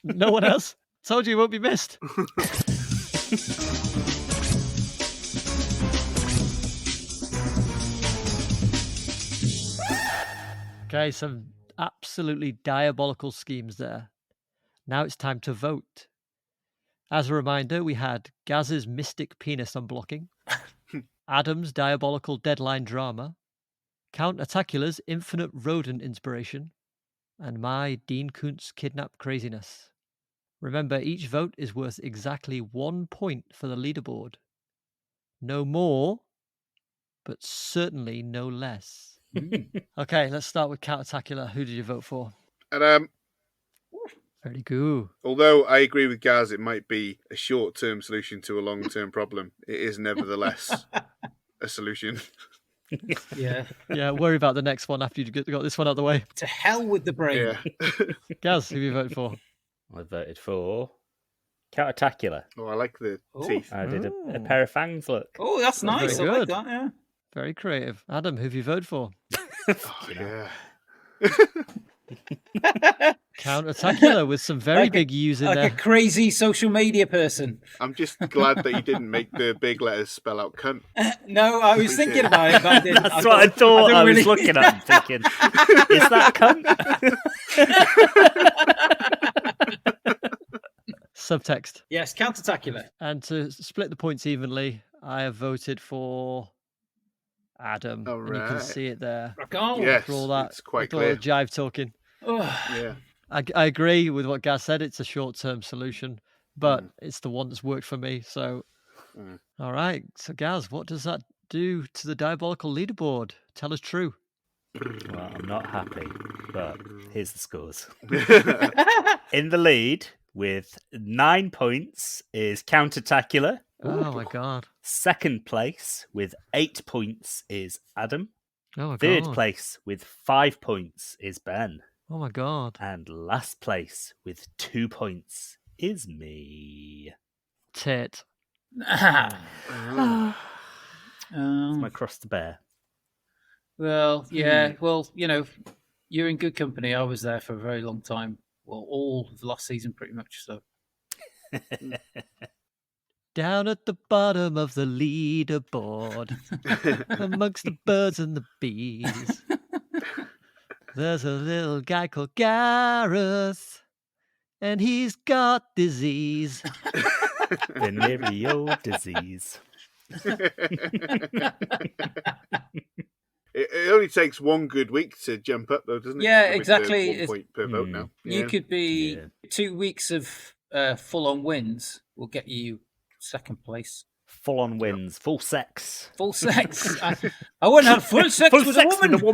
[SPEAKER 4] No one else? Told you won't be missed. Okay, some absolutely diabolical schemes there. Now it's time to vote. As a reminder, we had Gaz's mystic penis unblocking, Adam's diabolical deadline drama, Count Attacula's infinite rodent inspiration, and my Dean Koontz kidnap craziness. Remember, each vote is worth exactly 1 point for the leaderboard. No more, but certainly no less. Okay, let's start with Count Attacula. Who did you vote for?
[SPEAKER 6] And
[SPEAKER 4] Very good.
[SPEAKER 6] although I agree with Gaz, it might be a short-term solution to a long-term problem. It is nevertheless a solution.
[SPEAKER 1] Yeah.
[SPEAKER 4] Yeah, worry about the next one after you got this one out of the way.
[SPEAKER 1] To hell with the brain.
[SPEAKER 6] Yeah.
[SPEAKER 4] Gaz, who you voted for?
[SPEAKER 5] I voted for Count Attacula.
[SPEAKER 6] Oh, I like the
[SPEAKER 1] Oh.
[SPEAKER 6] teeth.
[SPEAKER 5] I did a
[SPEAKER 4] Oh.
[SPEAKER 5] pair of fangs, look.
[SPEAKER 1] Oh, that's nice. I
[SPEAKER 4] very
[SPEAKER 1] like
[SPEAKER 4] good.
[SPEAKER 1] that, yeah.
[SPEAKER 4] Very creative. Adam, who have you voted for?
[SPEAKER 6] Oh, yeah.
[SPEAKER 4] Count Attacula with some very big U's in
[SPEAKER 1] Like
[SPEAKER 4] there.
[SPEAKER 1] a crazy social media person.
[SPEAKER 6] I'm just glad that you didn't make the big letters spell out cunt.
[SPEAKER 1] No, I was thinking about it, but I didn't.
[SPEAKER 5] That's what I thought. I was
[SPEAKER 1] really-
[SPEAKER 5] looking at him thinking, is that cunt?
[SPEAKER 4] Subtext.
[SPEAKER 1] Yes, Count Attacula.
[SPEAKER 4] And to split the points evenly, I have voted for Adam.
[SPEAKER 6] All
[SPEAKER 4] And you can
[SPEAKER 6] right.
[SPEAKER 4] see it there.
[SPEAKER 1] Rock on.
[SPEAKER 6] Yes,
[SPEAKER 4] After all that,
[SPEAKER 6] it's quite
[SPEAKER 4] after all the
[SPEAKER 6] clear.
[SPEAKER 4] jive talking.
[SPEAKER 1] Oh,
[SPEAKER 6] Yeah.
[SPEAKER 4] I agree with what Gaz said. It's a short-term solution, but it's the one that's worked for me. So, all right. So, Gaz, what does that do to the diabolical leaderboard? Tell us true.
[SPEAKER 5] Well, I'm not happy, but here's the scores. In the lead with 9 points is Count Attacula.
[SPEAKER 4] Oh my god.
[SPEAKER 5] Second place with 8 points is Adam.
[SPEAKER 4] Oh my
[SPEAKER 5] Third
[SPEAKER 4] god.
[SPEAKER 5] place with 5 points is Ben.
[SPEAKER 4] Oh my god.
[SPEAKER 5] And last place with 2 points is me.
[SPEAKER 4] Tit.
[SPEAKER 5] It's my cross to bear.
[SPEAKER 1] well, yeah. Well, you know, you're in good company. I was there for a very long time. Well, all of last season, pretty much. So,
[SPEAKER 4] Down at the bottom of the leaderboard, amongst the birds and the bees, there's a little guy called Gareth, and he's got disease.
[SPEAKER 5] Venereal disease.
[SPEAKER 6] It only takes one good week to jump up, though, doesn't it?
[SPEAKER 1] Yeah,
[SPEAKER 6] With the
[SPEAKER 1] exactly.
[SPEAKER 6] 1
[SPEAKER 1] It's-
[SPEAKER 6] point per vote now.
[SPEAKER 1] you
[SPEAKER 6] Yeah.
[SPEAKER 1] could be
[SPEAKER 5] Yeah.
[SPEAKER 1] 2 weeks of full-on wins will get you second place.
[SPEAKER 5] Full on wins, full sex.
[SPEAKER 1] Full sex. I wouldn't have full sex
[SPEAKER 5] Full
[SPEAKER 1] with
[SPEAKER 5] sex
[SPEAKER 1] a woman.
[SPEAKER 5] with a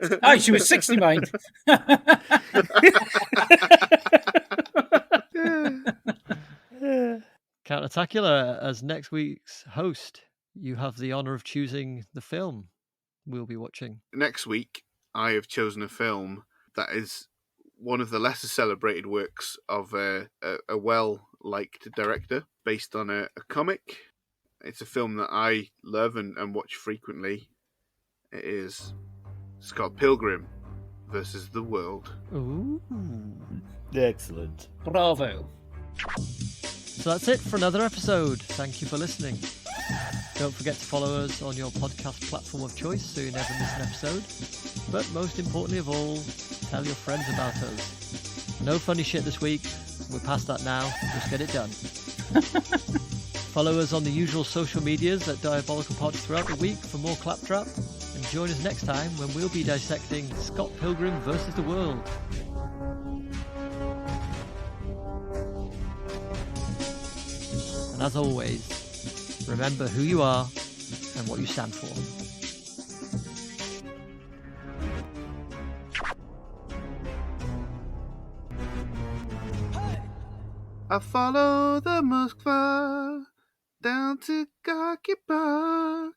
[SPEAKER 5] woman.
[SPEAKER 1] Oh, she was 60, mind.
[SPEAKER 4] Count Attacula, as next week's host, you have the honour of choosing the film we'll be watching.
[SPEAKER 6] Next week, I have chosen a film that is one of the lesser celebrated works of a well-liked director, based on a comic. It's a film that I love and watch frequently. It is Scott Pilgrim versus the World.
[SPEAKER 4] Ooh.
[SPEAKER 5] Excellent.
[SPEAKER 1] Bravo.
[SPEAKER 4] So that's it for another episode. Thank you for listening. Don't forget to follow us on your podcast platform of choice so you never miss an episode. But most importantly of all, tell your friends about us. No funny shit this week. We're past that now. Just get it done. Follow us on the usual social medias at Diabolical Pod throughout the week for more claptrap. And join us next time when we'll be dissecting Scott Pilgrim versus the World. And as always, remember who you are and what you stand for.
[SPEAKER 6] I follow the Moskva down to Gorky Park,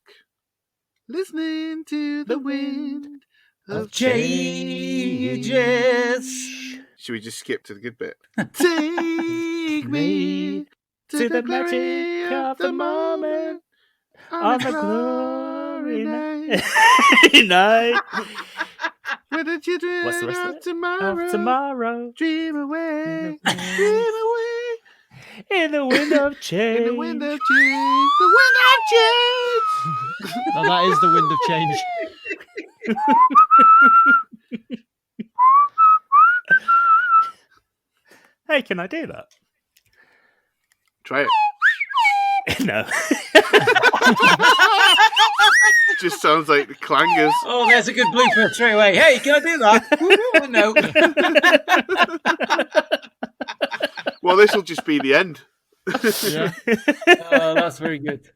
[SPEAKER 6] listening to the wind
[SPEAKER 1] of changes.
[SPEAKER 6] Should we just skip to the good bit? Take me to the magic of the moment on a glory night.
[SPEAKER 5] night.
[SPEAKER 6] With the children
[SPEAKER 5] What's the rest of
[SPEAKER 6] of
[SPEAKER 5] it?
[SPEAKER 6] tomorrow.
[SPEAKER 5] Of tomorrow.
[SPEAKER 6] Dream away. Dream away.
[SPEAKER 5] In the wind of change.
[SPEAKER 6] In the wind of change. The wind of change.
[SPEAKER 4] Now that is the wind of change.
[SPEAKER 5] Hey, can I do that?
[SPEAKER 6] Try it.
[SPEAKER 5] No.
[SPEAKER 6] Just sounds like the clangers.
[SPEAKER 1] Oh, there's a good blooper straight away. Hey, can I do that? No.
[SPEAKER 6] Well, this will just be the end.
[SPEAKER 4] Yeah.
[SPEAKER 1] Oh, that's very good.